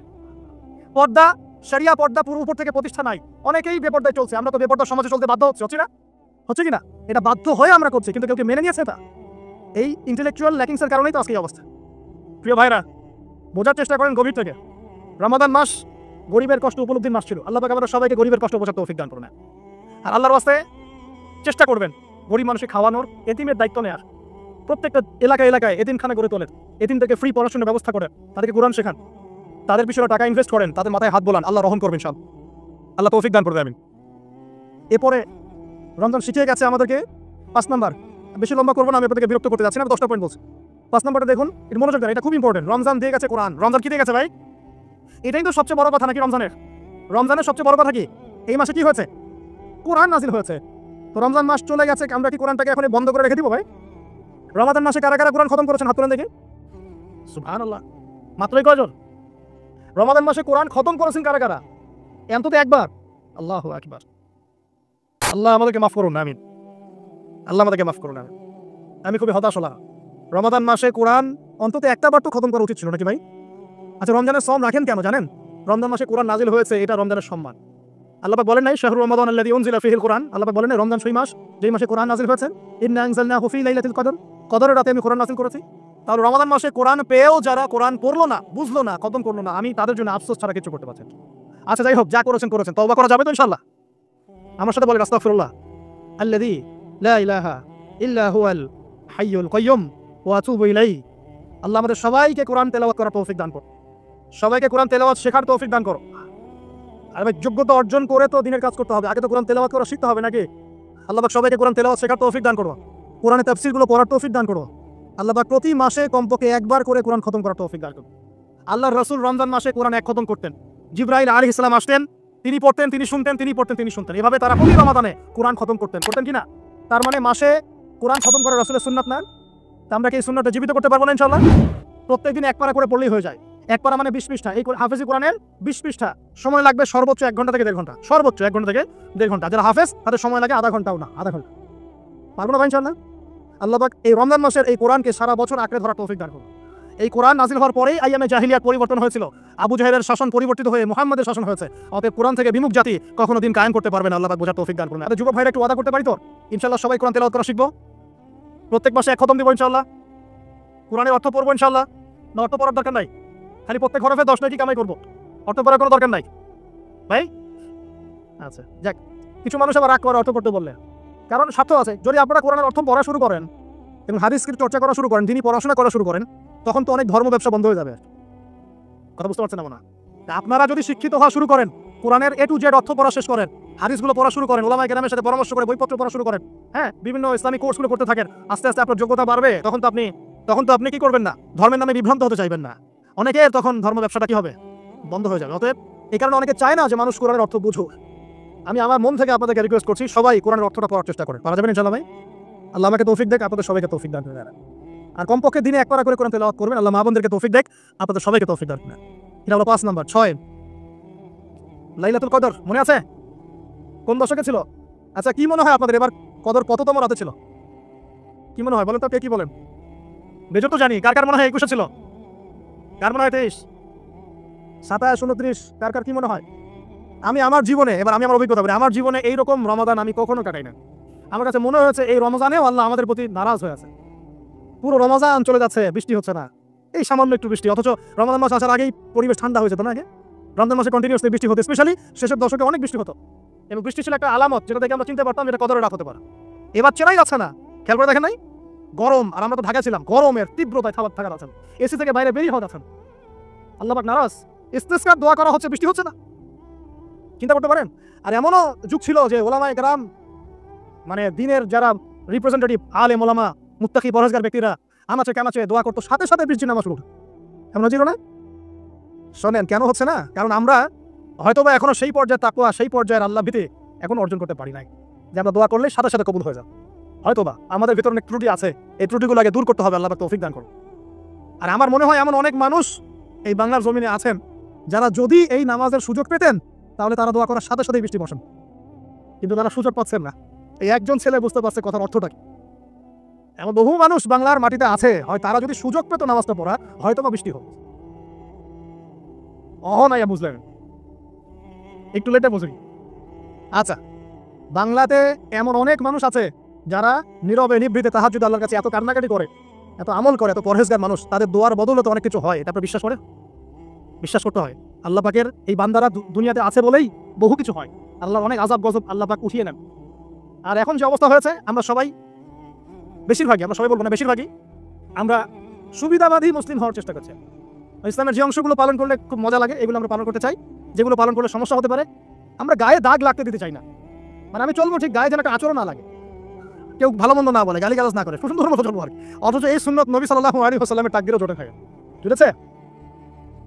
পর্দা, শরিয়া পর্দা পুরো উপর থেকে প্রতিষ্ঠা নাই, অনেকেই বেপর্দায় চলছে। আমরা তো বেপর্দা সমাজে চলতে বাধ্য হচ্ছি, হচ্ছে না? হচ্ছে কিনা? এটা বাধ্য হয়ে আমরা করছি, কিন্তু কেউ মেনে নিয়েছে এটা? এই ইন্টেলেকচুয়াল ল্যাকিংসের কারণেই তো আজকে এই অবস্থা। প্রিয় ভাইরা, বোঝার চেষ্টা করেন গভীর থেকে। রমাদান মাস গরিবের কষ্ট উপলব্ধির মাস ছিল। আল্লাহ পাক আমাদের সবাইকে গরিবের কষ্ট বোঝার তৌফিক দান করুন। আর আল্লাহর ওয়াস্তে চেষ্টা করবেন গরিব মানুষকে খাওয়ানোর, এতিমের দায়িত্ব নেওয়ার। প্রত্যেকটা এলাকায় এলাকায় এতিমখানা গড়ে তোলেন, এতিমদেরকে ফ্রি পড়াশোনার ব্যবস্থা করেন, তাদেরকে কোরআন শেখান, তাদের পিছনে টাকা ইনভেস্ট করেন, তাদের মাথায় হাত বোলান। আল্লাহ রহম করবেন সব। আল্লাহ তৌফিক দান করবে। আমিন। এরপরে রমজান শিখিয়ে গেছে আমাদেরকে 5 নাম্বার। বেশি লম্বা করবো না, আমি আপনাদেরকে বিরক্ত করতে যাচ্ছি না, 10টা পয়েন্ট বলছি। 5 নাম্বারটা দেখুন, এটা মনোযোগ দেন, এটা খুব ইম্পর্টেন্ট। রমজান দিয়ে গেছে কোরআন। রমজান কি দিয়ে গেছে ভাই? এটাই তো সবচেয়ে বড় কথা নাকি রমজানের সবচেয়ে বড় কথা কি? এই মাসে কি হয়েছে? কোরআন নাজিল হয়েছে। তো রমজান মাস চলে গেছে, আমরা কি কোরআনটাকে এখন বন্ধ করে রেখে দিব ভাই? রমাদান মাসে কারা কারা কোরআন খতম করেছেন হাত তুলেন দেখি। সুবহানাল্লাহ, মাত্রই কয়জন? রমাদান মাসে কোরআন খতম করেছেন কারা কারা? অন্তত একবার। আল্লাহু আকবার। আল্লাহ আমাদেরকে মাফ করুন, আমিন। আল্লাহ আমাদেরকে মাফ করুন, আমিন। আমি খুবই হতাশ হলাম। রমাদান মাসে কোরআন অন্তত একটা বার তো খতম করা উচিত ছিল নাকি ভাই? আচ্ছা, রমজানের সওম রাখেন কেন জানেন? রমজান মাসে কোরআন নাজিল হয়েছে, এটা রমজানের সম্মান। আল্লাহ পাক বলেন নাই শাহরু রমাদান আল্লাযী উনজিলা ফীহিল কোরআন? আল্লাহ পাক বলেন রমজান সেই মাস যেই মাসে কোরআন নাজিল হয়েছে। ইন্না আনজালনাহু ফী লাইলাতিল কদর, কদরের রাতে আমি কোরআন নাজিল করেছি। তাহলে রমাদান মাসে কোরআন পেয়েও যারা কোরআন পড়লো না, বুঝলো না, খতম করলো না, আমি তাদের জন্য আফসোস ছাড়া কিছু করতে পারছি না। আচ্ছা যাই হোক, যা করেছেন তওবা করা যাবে তো ইনশাআল্লাহ? আমার সাথে বলেন আস্তাগফিরুল্লাহ আল্লাযী লা ইলাহা ইল্লা হুয়াল হাইয়ুল কাইয়ুম ওয়া আতুবু ইলাইহি। আল্লাহ আমাদের সবাইকে কোরআন তেলাওয়াত করার তৌফিক দান করো, সবাইকে কোরআন তেলাওয়াত শেখার তৌফিক দান করো। আর ভাই যোগ্যতা অর্জন করে তো দিনের কাজ করতে হবে, আগে তো কোরআন তেলাওয়াত করা শিখতে হবে নাকি? আল্লাহ পাক সবাইকে কোরআন তেলাওয়াত শেখার তৌফিক দান করো, কোরআনের তাফসীরগুলো পড়ার তৌফিক দান করো। আল্লাহ পাক প্রতি মাসে কমপক্ষে একবার করে কোরআন খতম করার তৌফিক দান করো। আল্লাহর রাসূল রমজান মাসে কোরআন এক খতম করতেন, জিবরাইল আলাইহিস সালাম আসতেন, তিনি পড়তেন, তিনি শুনতেন, তিনি পড়তেন, তিনি শুনতেন, এভাবে তারা প্রতি রমাদানে কোরআন খতম করতেন কিনা? তার মানে মাসে কোরআন খতম করা রাসূলের সুন্নাত না? তা আমরা কি এই সুন্নাতটা জীবিত করতে পারবো না ইনশাআল্লাহ? প্রত্যেকদিন এক পারা করে পড়লেই হয়ে যায়। এক পারা মানে 20 পৃষ্ঠা, এই হাফেজি কোরআনের 20 পৃষ্ঠা, সময় লাগবে সর্বোচ্চ 1 ঘন্টা থেকে 1.5 ঘন্টা, সর্বোচ্চ 1 ঘন্টা থেকে 1.5 ঘন্টা। যারা হাফেজ তাদের সময় লাগে আধা ঘন্টাও না, আধা ঘন্টা। পারবো না ভাই ইনশাআল্লাহ? আল্লাহ পাক এই রমজান মাসের এই কোরআনকে সারা বছর আঁকড়ে ধরার তৌফিক দান করুন। এই কোরআন নাজিল হওয়ার পরেই আইয়ামে জাহিলিয়াত পরিবর্তন হয়েছিল, আবু জাহেলের শাসন পরিবর্তিত হয়ে মুহাম্মাদের শাসন হয়েছে। অতএব কোরআন থেকে বিমুখ জাতি কখনো দিন কায়েম করতে পারবে না। আল্লাহ পাক বোঝার তৌফিক দান করুন। আর যুবক ভাইরা একটু ওয়াদা করতে পারি তো ইনশাআল্লাহ সবাই কোরআন তেলাওয়াত করা শিখবো, প্রত্যেক মাসে এক খতম দিব ইনশাআল্লাহ, কোরআনের অর্থ পড়বো ইনশাআল্লাহ। না অর্থ পড়ার দরকার নাই, খালি প্রত্যেক হরফে 10 নাকি কামাই করবো, অর্থ পড়ার কোনো দরকার নাই ভাই। আচ্ছা যাক, কিছু মানুষ আবার রাগ করে অর্থ পড়তে বললে, কারণ স্বার্থ আছে। যদি আপনারা কোরআনের অর্থ পড়া শুরু করেন এবং হাদিসকে চর্চা করা শুরু করেন, দিনই পড়াশোনা করা শুরু করেন, তখন তো অনেক ধর্ম ব্যবসা বন্ধ হয়ে যাবে। কথা বুঝতে পারছেন না? আপনারা যদি শিক্ষিত হওয়া শুরু করেন, কোরআনের A to Z অর্থ পড়া শেষ করেন, হাদিসগুলো পড়া শুরু করেন, ওলামায়ে কেরামের সাথে পরামর্শ করে বইপত্র পড়া শুরু করেন, হ্যাঁ, বিভিন্ন ইসলামিক কোর্সগুলো করতে থাকেন, আস্তে আস্তে আপনার যোগ্যতা বাড়বে। তখন তো আপনি কি করবেন না, ধর্মের নামে বিভ্রান্ত হতে চাইবেন না। অনেকের তখন ধর্ম ব্যবসাটা কি হবে, বন্ধ হয়ে যাবে। অতএব এই কারণে অনেকে চায় না যে মানুষ কোরআনের অর্থ বুঝুক। আমি আমার মন থেকে আপনাদেরকে রিকোয়েস্ট করছি, সবাই কোরআনের অর্থটা পড়ার চেষ্টা করেন। পারা যাবেন ইনশাআল্লাহ ভাই? আল্লাহ আমাকে তৌফিক দেখ, আপনাদের সবাইকে তৌফিক দান করেন। আর কমপক্ষে দিনে এক পারা করে কোরআন তেলাওয়াত করবেন। আল্লাহ মা বোনদেরকে তৌফিক দেখ, আপনাদের সবাইকে তৌফিক দান করেন। এটা হলো 5 নাম্বার। 6 লাইলাতুল কদর মনে আছে কোন দশকে ছিল? আচ্ছা কি মনে হয় আপনাদের এবার কদর কততম রাতে ছিল? কি মনে হয় বলেন তো, কে কি বলেন? বেজো তো জানি, কার কার মনে হয় 21 ছিল, কার মনে হয় 23, 27, 29, কার কার কি মনে হয়? আমি আমার জীবনে, এবার আমি আমার অভিজ্ঞতা বলি, আমার জীবনে এইরকম রমাদান আমি কখনো কাটাই না। আমার কাছে মনে হয়েছে এই রমজানেও আল্লাহ আমাদের প্রতি নারাজ হয়ে আছে। পুরো রমজান চলে যাচ্ছে, বৃষ্টি হচ্ছে না, এই সামান্য একটু বৃষ্টি, অথচ রমজান মাস আসার আগেই পরিবেশ ঠান্ডা হয়ে যেত না? আগে রমজান মাসে কন্টিনিউসলি বৃষ্টি হতো, স্পেশালি শেষের দশকে অনেক বৃষ্টি হতো, এবং বৃষ্টি ছিল একটা আলামত যেটা দেখে আমরা চিনতে পারতাম যেটা কদরের রাত হতে পারে। এবার চেনাই যাচ্ছে না, খেয়াল করে দেখেন নাই? গরম, আর আমরা তো ঢাকা ছিলাম, গরমের তীব্রতায় খাবার থাকা যাচ্ছে না, এসি থেকে বাইরে বেরিয়ে হওয়া যাচ্ছে না। আল্লাহ পাক নারাজ, ইস্তিসকার দোয়া করা হচ্ছে, বৃষ্টি হচ্ছে না। চিন্তা করতে পারেন? আর এমনও যুগ ছিল যে ওলামায়ে কেরাম, মানে দিনের যারা রিপ্রেজেন্টেটিভ আলেম ওলামা মুত্তাকি পরহেজগার ব্যক্তিরা আনাচে কানাচে দোয়া করতো, সাথে সাথে বৃষ্টির নামাজ শুরু। এমন ছিল না? শোনেন কেন হচ্ছে না? কারণ আমরা হয়তোবা এখনো সেই পর্যায়ে তাকওয়া, সেই পর্যায়ের আল্লাহ ভীতি এখন অর্জন করতে পারি নাই, যে আমরা দোয়া করলে সাথে সাথে কবুল হয়ে যায়। হয়তোবা আমাদের ভিতরে অনেক ত্রুটি আছে, এই ত্রুটিগুলো আগে দূর করতে হবে। আল্লাহ পাক তৌফিক দান করুন। আর আমার মনে হয় এমন অনেক মানুষ এই বাংলার জমিনে আছেন যারা যদি এই নামাজের সুযোগ পেতেন তাহলে তারা দোয়া করার সাথে সাথেই বৃষ্টি বসেন, কিন্তু তারা সুযোগ পাচ্ছেন না। এই একজন ছেলে বুঝতে পারছে কথার অর্থটা কি। এমন বহু মানুষ বাংলার মাটিতে আছে, হয় তারা যদি সুযোগ পেত নামাজটা পড়া, হয়তো বা বৃষ্টি হোক। নাই বুঝলেন, একটু লেটে বুঝি। আচ্ছা, বাংলাতে এমন অনেক মানুষ আছে যারা নীরবে নিভৃতে তাহাজ্জুদ আল্লাহর কাছে এত কান্নাকাটি করে, এত আমল করে, এত পরহেজগার মানুষ, তাদের দোয়ার বদৌলতে অনেক কিছু হয়। এটা আপনারা বিশ্বাস করেন? বিশ্বাস করতে হয়। আল্লাহ পাকের এই বান্দারা দুনিয়াতে আছে বলেই বহু কিছু হয়। আল্লাহর অনেক আযাব গজব আল্লাহ পাক উঠিয়ে নেন। আর এখন যে অবস্থা হয়েছে, আমরা সবাই বেশিরভাগই, আমরা সবাই বলবো না, বেশিরভাগই আমরা সুবিধাবাদী মুসলিম হওয়ার চেষ্টা করছি। ইসলামের যে অংশগুলো পালন করলে খুব মজা লাগে এগুলো আমরা পালন করতে চাই, যেগুলো পালন করলে সমস্যা হতে পারে আমরা গায়ে দাগ লাগতে দিতে চাই না। মানে আমি চলবো ঠিক, গায়ে যেন একটা আচরণ না লাগে, কেউ ভালো মন্দ না বলে, গালিগালাজ না করে, সুন্দর মতো চলবো আর। অথচ এই সুন্নত নবী সাল্লাল্লাহু আলাইহি ওয়াসাল্লামের তাকদীরও জোটে থাকে, বুঝেছে?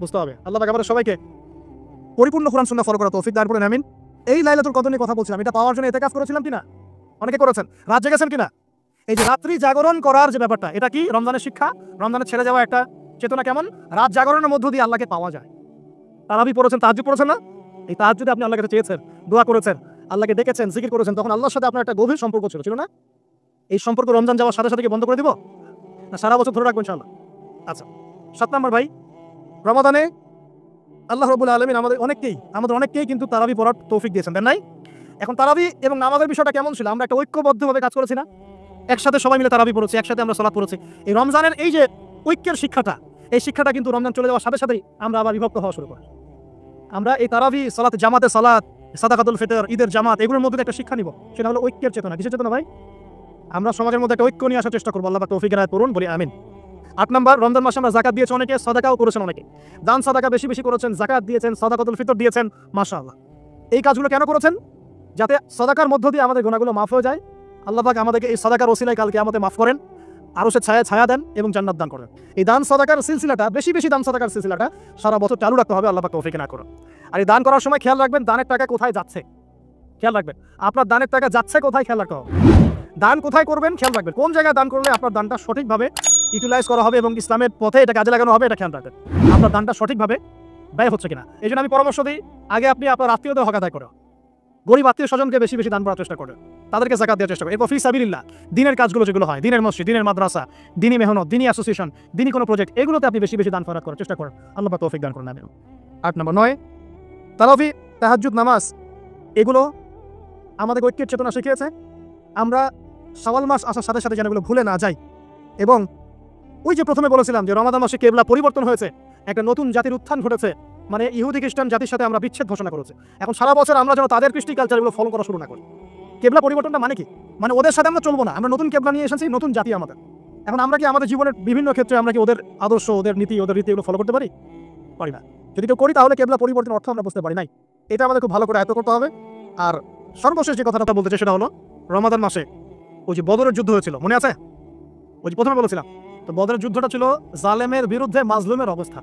বুঝতে হবে। আল্লাহ পাক আমাদের সবাইকে পরিপূর্ণ কোরআন সুন্নাহ ফলো করার তৌফিক দান করুন, আমিন। এই লাইলাতুল কদর নিয়ে কথা বলছিলাম, এটা পাওয়ার জন্য ইতিকাফ করেছিলাম কিনা? অনেকে করেছেন। রাত জেগেছেন কিনা? এই যে রাত্রি জাগরণ করার যে ব্যাপারটা, এটা কি রমজানের শিক্ষা? রমজানের ছেড়ে যাওয়া একটা চেতনা কেমন? রাত জাগরণের মধ্য দিয়ে আল্লাহকে পাওয়া যায়। তারাবি পড়েছেন, তাহাজ্জুদ পড়েছেন না? এই তাহাজ্জুদে আপনি আল্লাহর কাছে চেয়েছেন, দোয়া করেছেন, আল্লাহকে ডেকেছেন, জিকির করেছেন, তখন আল্লাহর সাথে আপনার একটা গভীর সম্পর্ক ছিল না? এই সম্পর্ক রমজান যাওয়ার সাথে সাথে কি বন্ধ করে দিব, না সারা বছর ধরে রাখবো ইনশাআল্লাহ? আচ্ছা, 7 নাম্বার ভাই, রমাদানে আল্লাহ রাব্বুল আলামিন আমাদের অনেককেই কিন্তু তারাবি পড়ার তৌফিক দিয়েছেন, দেন নাই? এখন তারাবি এবং নামাজের বিষয়টা কেমন ছিল? আমরা একটা ঐক্যবদ্ধভাবে কাজ করেছি না? একসাথে সবাই মিলে তারাবি পড়েছি, একসাথে আমরা সালাত পড়েছি। এই রমজানের এই যে ঐক্যের শিক্ষাটা, এই শিক্ষাটা কিন্তু রমজান চলে যাওয়ার সাথে সাথেই আমরা আবার বিভক্ত হওয়া শুরু করি। আমরা এই তারাবি, সালাত, জামাতে সালাত, সাদাকাতুল ফিতর, ঈদের জামাত, এগুলোর মধ্যে একটা শিক্ষা নিব, সেটা হলো ঐক্যের চেতনা। কিসের চেতনা ভাই? আমরা সমাজের মধ্যে একটা ঐক্য নিয়ে আসার চেষ্টা করবো। আল্লাহ পাক তৌফিক এনায়েত করুন, বলি আমিন। 8 নাম্বার, রমজান মাসে আমরা যাকাত দিয়েছি অনেকে, সাদাকাও করেছেন অনেকে, দান সাদাকা বেশি বেশি করেছেন, যাকাত দিয়েছেন, সাদাকাতুল ফিতর দিয়েছেন, মাশাআল্লাহ। এই কাজগুলো কেন করেছেন? যাতে সাদাকার মধ্য দিয়ে আমাদের গুনাহগুলো মাফ হয়ে যায়। আল্লাহ পাক আমাদেরকে এই সাদাকার ওসিলায় কাল কিয়ামতে মাফ করেন, আরো সে ছায়া ছায়া দেন এবং জান্নাত দান করেন। এই দান সাদাকার সিলসিলাটা, বেশি বেশি দান সাদাকার সিলসিলাটা সারা বছর চালু রাখতে হবে, আল্লাহ পাক তৌফিক না করুন। আর এই দান করার সময় খেয়াল রাখবেন দানের টাকা কোথায় যাচ্ছে, খেয়াল রাখবেন আপনার দানের টাকা যাচ্ছে কোথায়, খেয়াল রাখতে হবে। দান কোথায় করবেন খেয়াল রাখবেন, কোন জায়গায় দান করলে আপনার দানটা সঠিকভাবে ইউটিলাইজ করা হবে এবং ইসলামের পথে এটা কাজে লাগানো হবে, এটা খেয়াল রাখবেন আপনার দানটা সঠিকভাবে ব্যয় হচ্ছে কিনা। এই জন্য আমি পরামর্শ দিই, আগে আপনি আপনার আত্মীয়দের হক আদায় করুন, গরিব আত্মীয় স্বজনকে বেশি বেশি দান করার চেষ্টা করেন, তাদেরকে যাকাত দেওয়ার চেষ্টা করেন। এরপর ফি সাবিলিল্লাহ, দিনের কাজগুলো যেগুলো হয়, দিনের মসজিদ, দিনের মাদ্রাসা, দিনী মেহনত, দিনী অ্যাসোসিয়েশন, দিনী কোনো প্রজেক্ট, এগুলোতে আপনি বেশি বেশি দান খরচ করার চেষ্টা করেন। আল্লাহ পাক তৌফিক দান করুন। 8 নম্বর, 9 তারাবি, তাহাজ্জুদ নামাজ, এগুলো আমাদের ঐক্যের চেতনা শিখিয়েছে। আমরা শাওয়াল মাস আসার সাথে সাথে যেন এগুলো ভুলে না যাই। এবং ওই যে প্রথমে বলেছিলাম যে রমাদান মাসে কেবলা পরিবর্তন হয়েছে, একটা নতুন জাতির উত্থান ঘটেছে, মানে ইহুদি খ্রিস্টান জাতির সাথে আমরা বিচ্ছেদ ঘোষণা করেছে। এখন সারা বছর আমরা যেন তাদের কৃষ্টি কালচারগুলো ফলো করা শুরু না করি। কেবলা পরিবর্তনটা মানে কি? মানে ওদের সাথে আমরা চলবো না, আমরা নতুন কেবলা নিয়ে এসেছি, নতুন জাতি আমাদের। এখন আমরা কি আমাদের জীবনের বিভিন্ন ক্ষেত্রে আমরা কি ওদের আদর্শ, ওদের নীতি, ওদের রীতি এগুলো ফলো করতে পারি? পারি না। যদি কেউ করি তাহলে কেবলা পরিবর্তনের অর্থ আমরা বুঝতে পারি নাই। এটা আমাদের খুব ভালো করে আয়ত্ত করতে হবে। আর সর্বশেষ যে কথাটা বলতে চাই সেটা হলো, রমাদান মাসে ওই যে বদরের যুদ্ধ হয়েছিল, মনে আছে? ওই যে প্রথমে বলেছিলাম, তো বদরের যুদ্ধটা ছিল জালেমের বিরুদ্ধে মাজলুমের অবস্থা।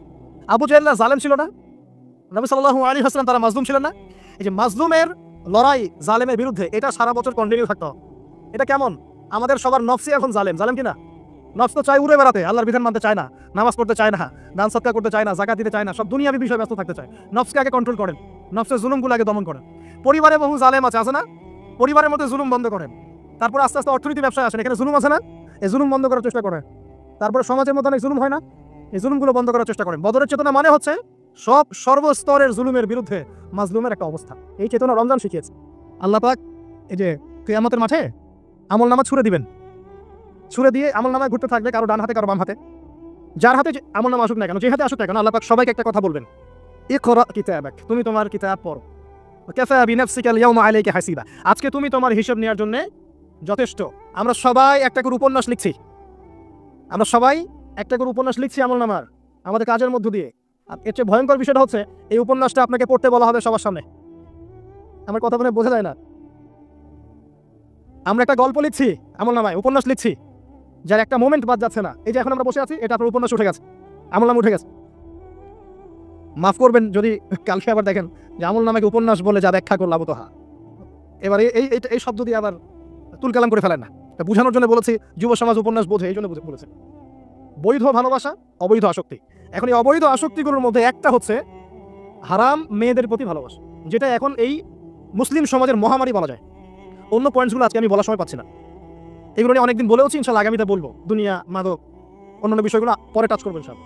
আবু জাহেল জালেম ছিল না, নবী সাল্লাল্লাহু আলাইহি ওয়াসাল্লাম তারা মাজলুম ছিলেন না। এই যে মাজলুমের লড়াই জালেমের বিরুদ্ধে, এটা সারা বছর কন্টিনিউ থাকতে হবে। এটা কেমন? আমাদের সবার নফসই এখন জালেম, জালেম কিনা? নফস তো চায় উড়ে বেড়াতে, আল্লাহর বিধান মানতে চায় না, নামাজ পড়তে চায় না, দান সদকা করতে চায় না, যাকাত দিতে চায় না, সব দুনিয়াবি বিষয়ে ব্যস্ত থাকতে চায়। নফসকে আগে কন্ট্রোল করেন, নফসের জুলুমগুলো আগে দমন করেন। পরিবারে বহু জালেম আছে না? পরিবারের মধ্যে জুলুম বন্ধ করেন। তারপর আস্তে আস্তে অর্থনীতি ব্যবসায় আসেন, এখানে জুলুম আছে না? এই জুলুম বন্ধ করার চেষ্টা করেন। তারপরে সমাজের মধ্যে অনেক জুলুম হয় না? এই জুলুমগুলো বন্ধ করার চেষ্টা করেন। বদরের চেতনা মানে হচ্ছে সব সর্বস্তরের জুলুমের বিরুদ্ধে মাজলুমের একটা অবস্থা। এই চেতনা রমজান শিখিয়েছে। আল্লাহ পাক এই যে কিয়ামতের মাঠে আমল নামা ছুড়ে দিবেন, ছুড়ে দিয়ে আমল নামায় ঘুরতে থাকবে, কারো ডান হাতে কারো বাম হাতে, যার হাতে আমল নামা আসুক না কেন, যে হাতে আসুক না কেন, আল্লাহ পাক সবাইকে একটা কথা বলবেন, ইকরা কিতাবাক, তুমি তোমার কিতাব পড়ো, কাফা বিনাফসিকা আল-ইয়াওমা আলাইকা হাসিবা, আজকে তুমি তোমার হিসাব নেওয়ার জন্য যথেষ্ট। আমরা সবাই একটা করে উপন্যাস লিখছি, আমরা সবাই একটা করে উপন্যাস লিখছি আমল নামার আমাদের কাজের মধ্য দিয়ে। এর চেয়ে ভয়ঙ্কর বিষয়টা হচ্ছে এই উপন্যাসটা আপনাকে পড়তে বলা হবে সবার সামনে। আমার কথা বলে বোঝা যায় না? আমরা একটা গল্প লিখছি আমল নামায়, উপন্যাস লিখছি, যার একটা মোমেন্ট বাদ যাচ্ছে না। এই যে এখন আমরা বসে আছি, এটা আপনার উপন্যাস উঠে গেছে, আমল নামা উঠে গেছে। মাফ করবেন যদি কালকে আবার দেখেন যে আমল নামাকে উপন্যাস বলে যা ব্যাখ্যা করলাম তো। এবার এই শব্দ দিয়ে আবার তুলকালাম করে ফেলেন না। বোঝানোর জন্য বলেছি যুব সমাজ উপন্যাস বোঝে, এই জন্য বলেছে। বৈধ ভালোবাসা, অবৈধ আসক্তি। এখন এই অবৈধ আসক্তিগুলোর মধ্যে একটা হচ্ছে হারাম মেয়েদের প্রতি ভালোবাসা, যেটা এখন এই মুসলিম সমাজের মহামারী বলা যায়। অন্য পয়েন্টসগুলো আজকে আমি বলার সময় পাচ্ছি না, এগুলো নিয়ে অনেকদিন বলেওছি, ইনশাল্লাহ আগামীতে বলবো। দুনিয়া, মাদক, অন্যান্য বিষয়গুলো পরে টাচ করবেন সব।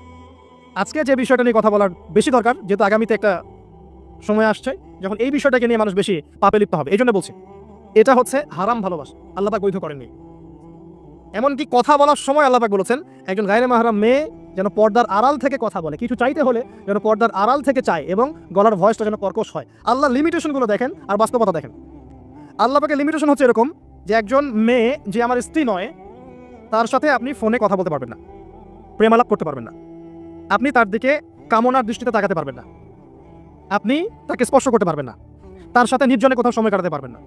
আজকে যে বিষয়টা নিয়ে কথা বলার বেশি দরকার, যেহেতু আগামীতে একটা সময় আসছে যখন এই বিষয়টাকে নিয়ে মানুষ বেশি পাপে লিপ্ত হবে, এই জন্য বলছি। এটা হচ্ছে হারাম ভালোবাসা, আল্লাহ পাক বৈধ করেননি। এমনকি কথা বলার সময় আল্লাহ পাক বলেছেন একজন গায়রে মাহরাম মেয়ে যেন পর্দার আড়াল থেকে কথা বলে, কিছু চাইতে হলে যেন পর্দার আড়াল থেকে চায় এবং গলার ভয়েসটা যেন কর্কশ হয়। আল্লাহ লিমিটেশনগুলো দেখেন আর বাস্তবতা দেখেন। আল্লাহ পাকের লিমিটেশন হচ্ছে এরকম যে একজন মেয়ে যে আমার স্ত্রী নয়, তার সাথে আপনি ফোনে কথা বলতে পারবেন না, প্রেমালাপ করতে পারবেন না, আপনি তার দিকে কামনার দৃষ্টিতে তাকাতে পারবেন না, আপনি তাকে স্পর্শ করতে পারবেন না, তার সাথে নির্জনে কোথাও সময় কাটাতে পারবেন না।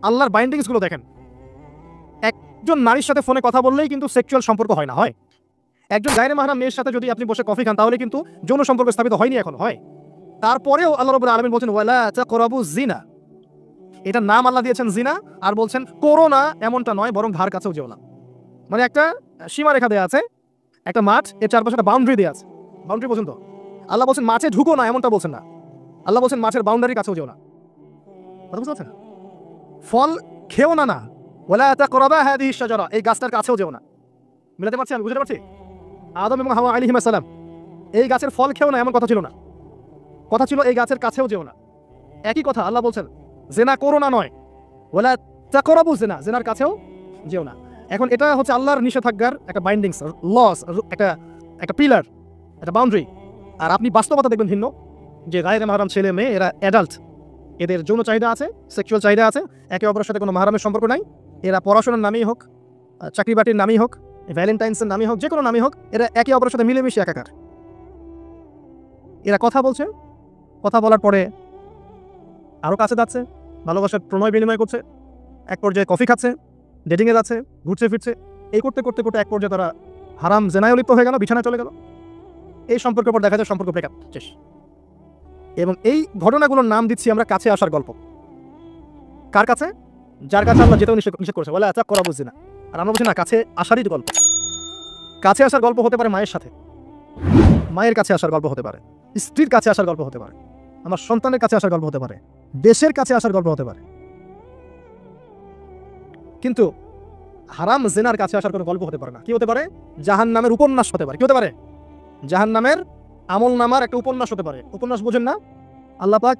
আল্লাহর বাইন্ডিংসগুলো দেখেন। একজন নারীর সাথে ফোনে কথা বললেই কিন্তু সেক্সুয়াল সম্পর্ক হয় না, হয়। একজন গায়রে মাহরাম মেয়ের সাথে যদি আপনি বসে কফি খান তাহলে কিন্তু যৌন সম্পর্ক স্থাপিত হয়নি, এখন হয়। তারপরেও আল্লাহ রাব্বুল আলামিন বলছেন ওয়ালা তাকরাবু জিনা, এটা নাম আল্লাহ দিয়েছেন জিনা, আর বলছেন করো না এমনটা নয়, বরং ধার কাছেও যেও না। মানে একটা সীমারেখা দেওয়া আছে, একটা মাঠ, এর চারপাশে একটা বাউন্ডারি দেওয়া আছে, বাউন্ডারি পর্যন্ত। আল্লাহ বলছেন মাঠে ঢুকো না এমনটা বলছেন না, আল্লাহ বলছেন মাঠের বাউন্ডারির কাছেও যেও না। কথা বুঝতে পারছেন? ফল খেও না, না ওয়ালা তাকরাবা হাদিহি শাজারা, এই গাছটার কাছেও যেও না। মিলাতে পারছি? আমি বুঝতে পারছি? আদম এবং হাওয়া আলাইহিস সালাম এই গাছের ফল খেও না এমন কথা ছিল না, কথা ছিল এই গাছের কাছেও যেও না। একই কথা আল্লাহ বলছেন জেনা করো না নয়, ওয়ালা তাকরাবু জিনা, জিনার কাছেও যেও না। এখন এটা হচ্ছে আল্লাহর নিষেধাজ্ঞার একটা বাইন্ডিংস, লস, একটা পিলার, একটা বাউন্ডারি। আর আপনি বাস্তবতা দেখবেন ভিন্ন, যে গায়রে মাহরাম ছেলে মেয়ে এরা অ্যাডাল্ট, এদের যৌন চাহিদা আছে, সেক্সুয়াল চাহিদা আছে, একে অপরের সাথে কোনো মাহরামের সম্পর্ক নাই। এরা পড়াশোনার নামেই হোক, চাকরি বাটির নামই হোক, ভ্যালেন্টাইন্সের নামই হোক, যে কোনো নামই হোক, এরা একে অপরের সাথে মিলেমিশে একাকার। এরা কথা বলছে, কথা বলার পরে আরও কাছে যাচ্ছে, ভালোবাসার প্রণয় বিনিময় করছে, এক পর্যায়ে কফি খাচ্ছে, ডেটিংয়ে যাচ্ছে, ঘুরছে ফিরছে, এই করতে করতে করতে এক পর্যায়ে তারা হারাম জেনায় লিপ্ত হয়ে গেল, বিছানায় চলে গেল। এই সম্পর্কের পর দেখা যায় সম্পর্ক ব্রেকআপ, শেষ। এবং এই ঘটনাগুলোর নাম দিচ্ছি আমরা কাছে আসার গল্প। কার কাছে? যার কাছে আল্লাহ যেতেও নিষেধ করেছে, বলে আচ্ছা করা বুঝছি না। আর আমরা বলছি না, কাছে আসারই গল্প। কাছে আসার গল্প হতে পারে মায়ের সাথে, মায়ের কাছে আসার গল্প হতে পারে, স্ত্রীর কাছে আসার গল্প হতে পারে, আমার সন্তানের কাছে আসার গল্প হতে পারে, দেশের কাছে আসার গল্প হতে পারে। কিন্তু হারাম জেনার কাছে আসার কোনো গল্প হতে পারে না। কি হতে পারে? জাহান্নামের উপন্যাস হতে পারে। কি হতে পারে? জাহান্নামের আমল নামার একটা উপন্যাস হতে পারে। উপন্যাস বোঝেন না? আল্লাহ পাক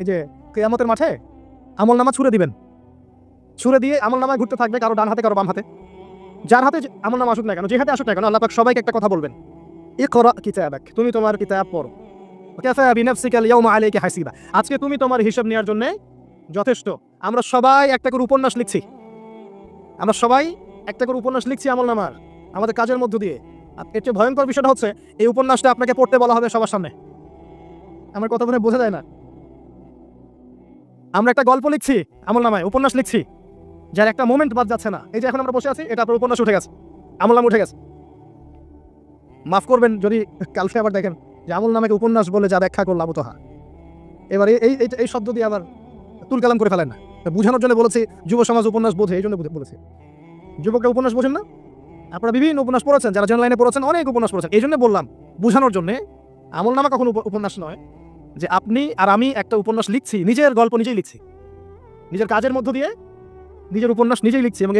এই যে কিয়ামতের মাঠে আমল নামা ছুড়ে দিবেন, ছুড়ে দিয়ে আমল নামায় ঘুরতে থাকবে, কারো ডান হাতে কারো বাম হাতে। যার হাতে আমল নামা আসুক না কেন, যে হাতে আসুক না কেন, আল্লাহ পাক সবাইকে একটা কথা বলবেন, ইকরা কিতাবাক, তুমি তোমার কিতাব পড়ো, কাফা বিনাফসিকা আল-ইয়াওমা আলাইকা হাসিবা, আজকে তুমি তোমার হিসাব নেওয়ার জন্য যথেষ্ট। আমরা সবাই একটা করে উপন্যাস লিখছি, আমরা সবাই একটা করে উপন্যাস লিখছি আমল নামার, আমাদের কাজের মধ্য দিয়ে। এর চেয়ে ভয়ঙ্কর বিষয়টা হচ্ছে, এই উপন্যাসটা আপনাকে পড়তে বলা হবে সবার সামনে। আমার কথা মনে বোঝা যায় না? আমরা একটা গল্প লিখছি আমল নামায়, উপন্যাস লিখছি, যার একটা মোমেন্ট বাদ যাচ্ছে না। এই যে এখন আমরা বসে আছি, এটা আপনার উপন্যাস উঠে গেছে, আমল নাম উঠে গেছে। মাফ করবেন যদি কালকে আবার দেখেন যে আমল নামাকে উপন্যাস বলে যা ব্যাখ্যা করলাম তো। এবার এই শব্দ দিয়ে আবার তুলকালাম করে ফেলেন না। বুঝানোর জন্য বলেছি যুব সমাজ উপন্যাস বোঝে, এই জন্য বলেছি। যুবকরা উপন্যাস বোঝেন না? আপনারা বিভিন্ন উপন্যাস পড়েছেন, যারা জেনারেল লাইনে পড়েছেন অনেক উপন্যাস পড়েছেন। এই জন্য বললাম, বুঝানোর জন্য। আমল নামা কখনো উপন্যাস নয় যে আপনি আর আমি একটা উপন্যাস লিখছি, নিজের গল্প নিজেই লিখছি, নিজের কাজের মধ্য দিয়ে নিজের উপন্যাস নিজেই লিখছি। এবং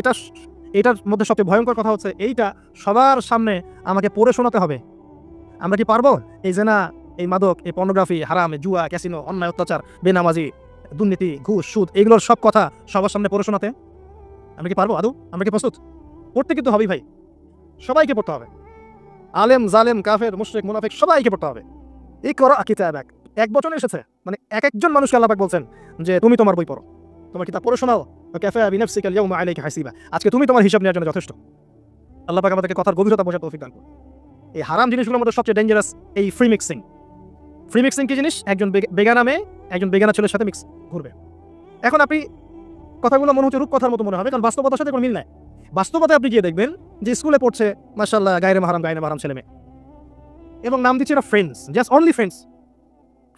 এটার মধ্যে সবচেয়ে ভয়ঙ্কর কথা হচ্ছে, এইটা সবার সামনে আমাকে পড়ে শোনাতে হবে। আমরা কি পারবো এই জেনা, এই মাদক, এই পর্নোগ্রাফি, হারাম, জুয়া, ক্যাসিনো, অন্যায়, অত্যাচার, বেনামাজি, দুর্নীতি, ঘুষ, সুদ, এগুলোর সব কথা সবার সামনে পড়ে শোনাতে? আমরা কি পারবো আদৌ? আমরা কি প্রস্তুত? পড়তে কিন্তু হবেই ভাই, সবাইকে পড়তে হবে। আলেম, জালেম, কাফের, মুশরিক, মুনাফিক সবাইকে পড়তে হবে। ইকরা কিতাবাক এক বচনে এসেছে, মানে এক একজন মানুষকে আল্লাহ পাক বলছেন যে তুমি তোমার বই পড়ো, তোমার কিতাব পড়ে শোনাও, কাফা বিনাফসিকা আল-ইয়াওমা আলাইকা হাসিবা, আজকে তুমি তোমার হিসাব নেওয়ার জন্য যথেষ্ট। আল্লাহ পাক আমাদেরকে কথার গভীরতা বোঝার তৌফিক দান করুন। এই হারাম জিনিসগুলোর মধ্যে সবচেয়ে ডেঞ্জারাস এই ফ্রি মিক্সিং। ফ্রি মিক্সিং কি জিনিস? একজন বেগানা মেয়ে একজন বেগানা ছেলের সাথে মিক্স ঘুরবে। এখন আপনি কথাগুলো মনে হচ্ছে রূপকথার মতো মনে হবে, কারণ বাস্তবতার সাথে কোনো মিল নাই। বাস্তবতায় আপনি গিয়ে দেখবেন যে স্কুলে পড়ছে মাশাআল্লাহ গায়রে মাহরাম ছেলে মেয়ে, এবং নাম দিচ্ছে এরা friends, just only friends,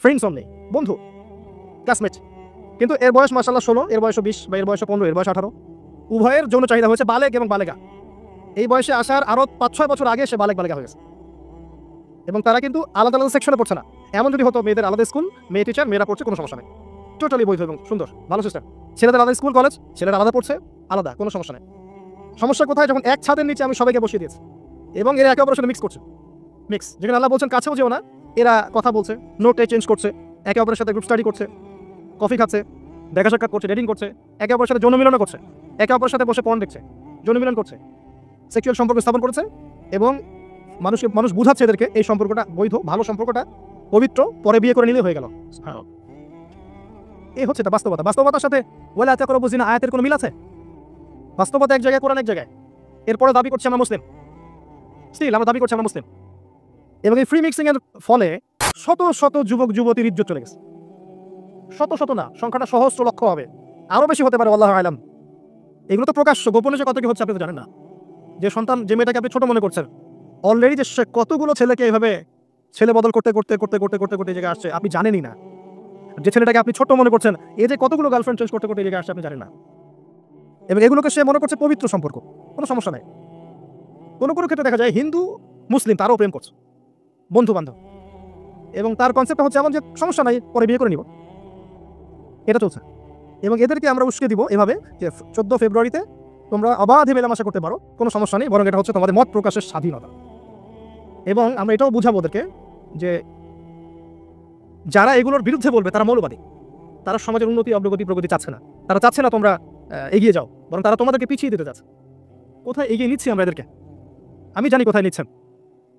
friends only, বন্ধু, ক্লাসমেট। কিন্তু এর বয়স মাশাআল্লাহ 16, এর বয়স 20, বা এর বয়স 15, এর বয়স 18। উভয়ের যৌন চাহিদা হয়েছে বালেগ এবং বালেগা। এই বয়সে আসার আরো 5-6 বছর আগে সে বালেগা হয়ে গেছে। এবং তারা কিন্তু আলাদা আলাদা সেকশনে পড়ছে না। এমন যদি হতো মেয়েদের আলাদা স্কুল, মেয়ে টিচার, মেয়েরা পড়ছে, কোনো সমস্যা নেই, টোটালি বৈধ এবং সুন্দর, ভালো সিস্টেম। ছেলেদের আলাদা স্কুল কলেজ, ছেলেরা আলাদা পড়ছে, আলাদা, কোনো সমস্যা নেই। সমস্যা কোথায়? যখন এক ছাদের নিচে আমি সবাইকে বসিয়ে দিয়েছি এবং এরা একে অপরের সাথে মিক্স করছে। মিক্স, যেখানে আল্লাহ বলছেন কাছেও যেও না, এরা কথা বলছে, নোটে চেঞ্জ করছে, একে অপরের সাথে গ্রুপ স্টাডি করছে, কফি খাচ্ছে, দেখা সাক্ষাৎ করছে, ডেটিং করছে, একে অপরের সাথে যৌন মিলনও করছে, একে অপরের সাথে বসে পর্ন দেখছে, যৌন মিলন করছে, সেক্সুয়াল সম্পর্ক স্থাপন করেছে। এবং মানুষ বুঝাচ্ছে এদেরকে এই সম্পর্কটা বৈধ, ভালো সম্পর্কটা পবিত্র, পরে বিয়ে করে নিলে হয়ে গেল। এই হচ্ছে এটা বাস্তবতা। বাস্তবতার সাথে ওয়ালা তাকরাবু জিনা আয়াতের কোনো মিল আছে? বাস্তবতা এক জায়গায়, কোরআন এক জায়গায়। এরপরে দাবি করছে আমরা মুসলিম, স্টিল আমরা দাবি করছি আমরা মুসলিম। এবং এই ফ্রি মিক্সিং এর ফলে শত শত যুবক যুবতীর ইজ্জত চলে গেছে। শত শত না, সংখ্যাটা সহস্র লক্ষ হবে, আরো বেশি হতে পারে, আল্লাহু আ'লাম। এগুলো তো প্রকাশ্য, গোপনে যে কত কি হচ্ছে আপনি তো জানেন না। যে সন্তান, যে মেয়েটাকে আপনি ছোট মনে করছেন, অলরেডি যে সে কতগুলো ছেলেকে এভাবে ছেলে বদল করতে করতে করতে করতে করতে করতে জায়গায় আসছে আপনি জানেনই না। যে ছেলেটাকে আপনি ছোট মনে করছেন, এই যে কতগুলো গার্লফ্রেন্ড চেঞ্জ করতে করতে জায়গায় আসছে আপনি জানেন না। এবং এগুলোকে সে মনে করছে পবিত্র সম্পর্ক, কোনো সমস্যা নাই। কোনো কোনো ক্ষেত্রে দেখা যায় হিন্দু মুসলিম তারও প্রেম করছে, বন্ধু বান্ধব, এবং তার কনসেপ্টটা হচ্ছে এমন যে সমস্যা নাই, পরে বিয়ে করে নিব, এটা চলছে। এবং এদেরকে আমরা উস্কে দিব এভাবে যে 14 ফেব্রুয়ারিতে তোমরা অবাধে মেলামেশা করতে পারো, কোনো সমস্যা নেই, বরং এটা হচ্ছে তোমাদের মত প্রকাশের স্বাধীনতা। এবং আমরা এটাও বুঝাবো ওদেরকে যে যারা এগুলোর বিরুদ্ধে বলবে তারা মৌলবাদী, তারা সমাজের উন্নতি, অগ্রগতি, প্রগতি চাচ্ছে না। তারা চাচ্ছে না তোমরা এগিয়ে যাও, বরং তারা তোমাদেরকে পিছিয়ে দিতে চাচ্ছে। কোথায় এগিয়ে নিচ্ছি আমরা এদেরকে? আমি জানি কোথায় নিচ্ছেন,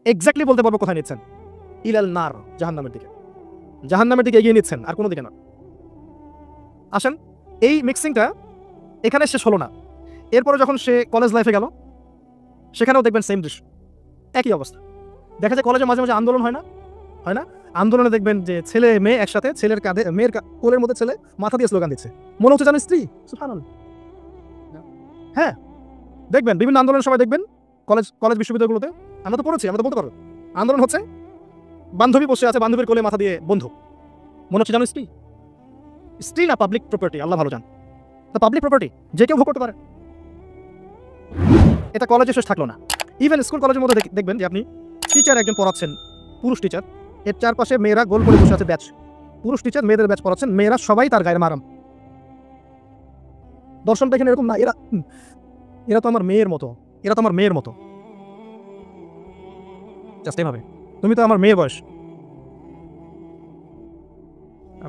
এক্স্যাক্টলি বলতে পারবো কোথায় নিচ্ছেন। ইলাল নার, জাহান্নামের দিকে, জাহান্নামের দিকে এগিয়ে নিচ্ছেন, আর কোনো দিকে না। আসেন, এই মিক্সিংটা এখানে শেষ হলো না। এরপরে যখন সে কলেজ লাইফে গেল, সেখানেও দেখবেন সেম দৃশ্য, একই অবস্থা। দেখা যায় কলেজে মাঝে মাঝে আন্দোলন হয় না? আন্দোলনে দেখবেন যে ছেলে মেয়ে একসাথে, ছেলের কাঁধে মেয়ের কোলের মধ্যে ছেলে মাথা দিয়ে স্লোগান দিচ্ছে, মনে হচ্ছে যেন স্ত্রী। সুবহানাল্লাহ। হ্যাঁ, দেখবেন বিভিন্ন আন্দোলনের সময় দেখবেন কলেজ বিশ্ববিদ্যালয়গুলোতে, আমরা তো পড়েছি, আমরা তো বলতে পারবো, আন্দোলন হচ্ছে, বান্ধবী বসে আছে, বান্ধবীর কোলে মাথা দিয়ে বন্ধু, মনে হচ্ছে জানো স্ত্রী না পাবলিক প্রপার্টি, আল্লাহ ভালো জান। পাবলিক প্রপার্টি যে কেউ ভোগ করতে পারে। এটা কলেজে শেষ থাকলো না, ইভেন স্কুল কলেজের মধ্যে দেখবেন যে আপনি টিচার একজন পড়াচ্ছেন, পুরুষ টিচার, এর চারপাশে মেয়েরা গোল করে বসে আছে ব্যাচ, পুরুষ টিচার মেয়েদের ব্যাচ পড়াচ্ছেন, মেয়েরা সবাই তার গায়ের মারাম। দর্শনটা এখানে এরকম না, এরা তো আমার মেয়ের মতো, জাস্ট এভাবে, তুমি তো আমার মেয়ের বয়স।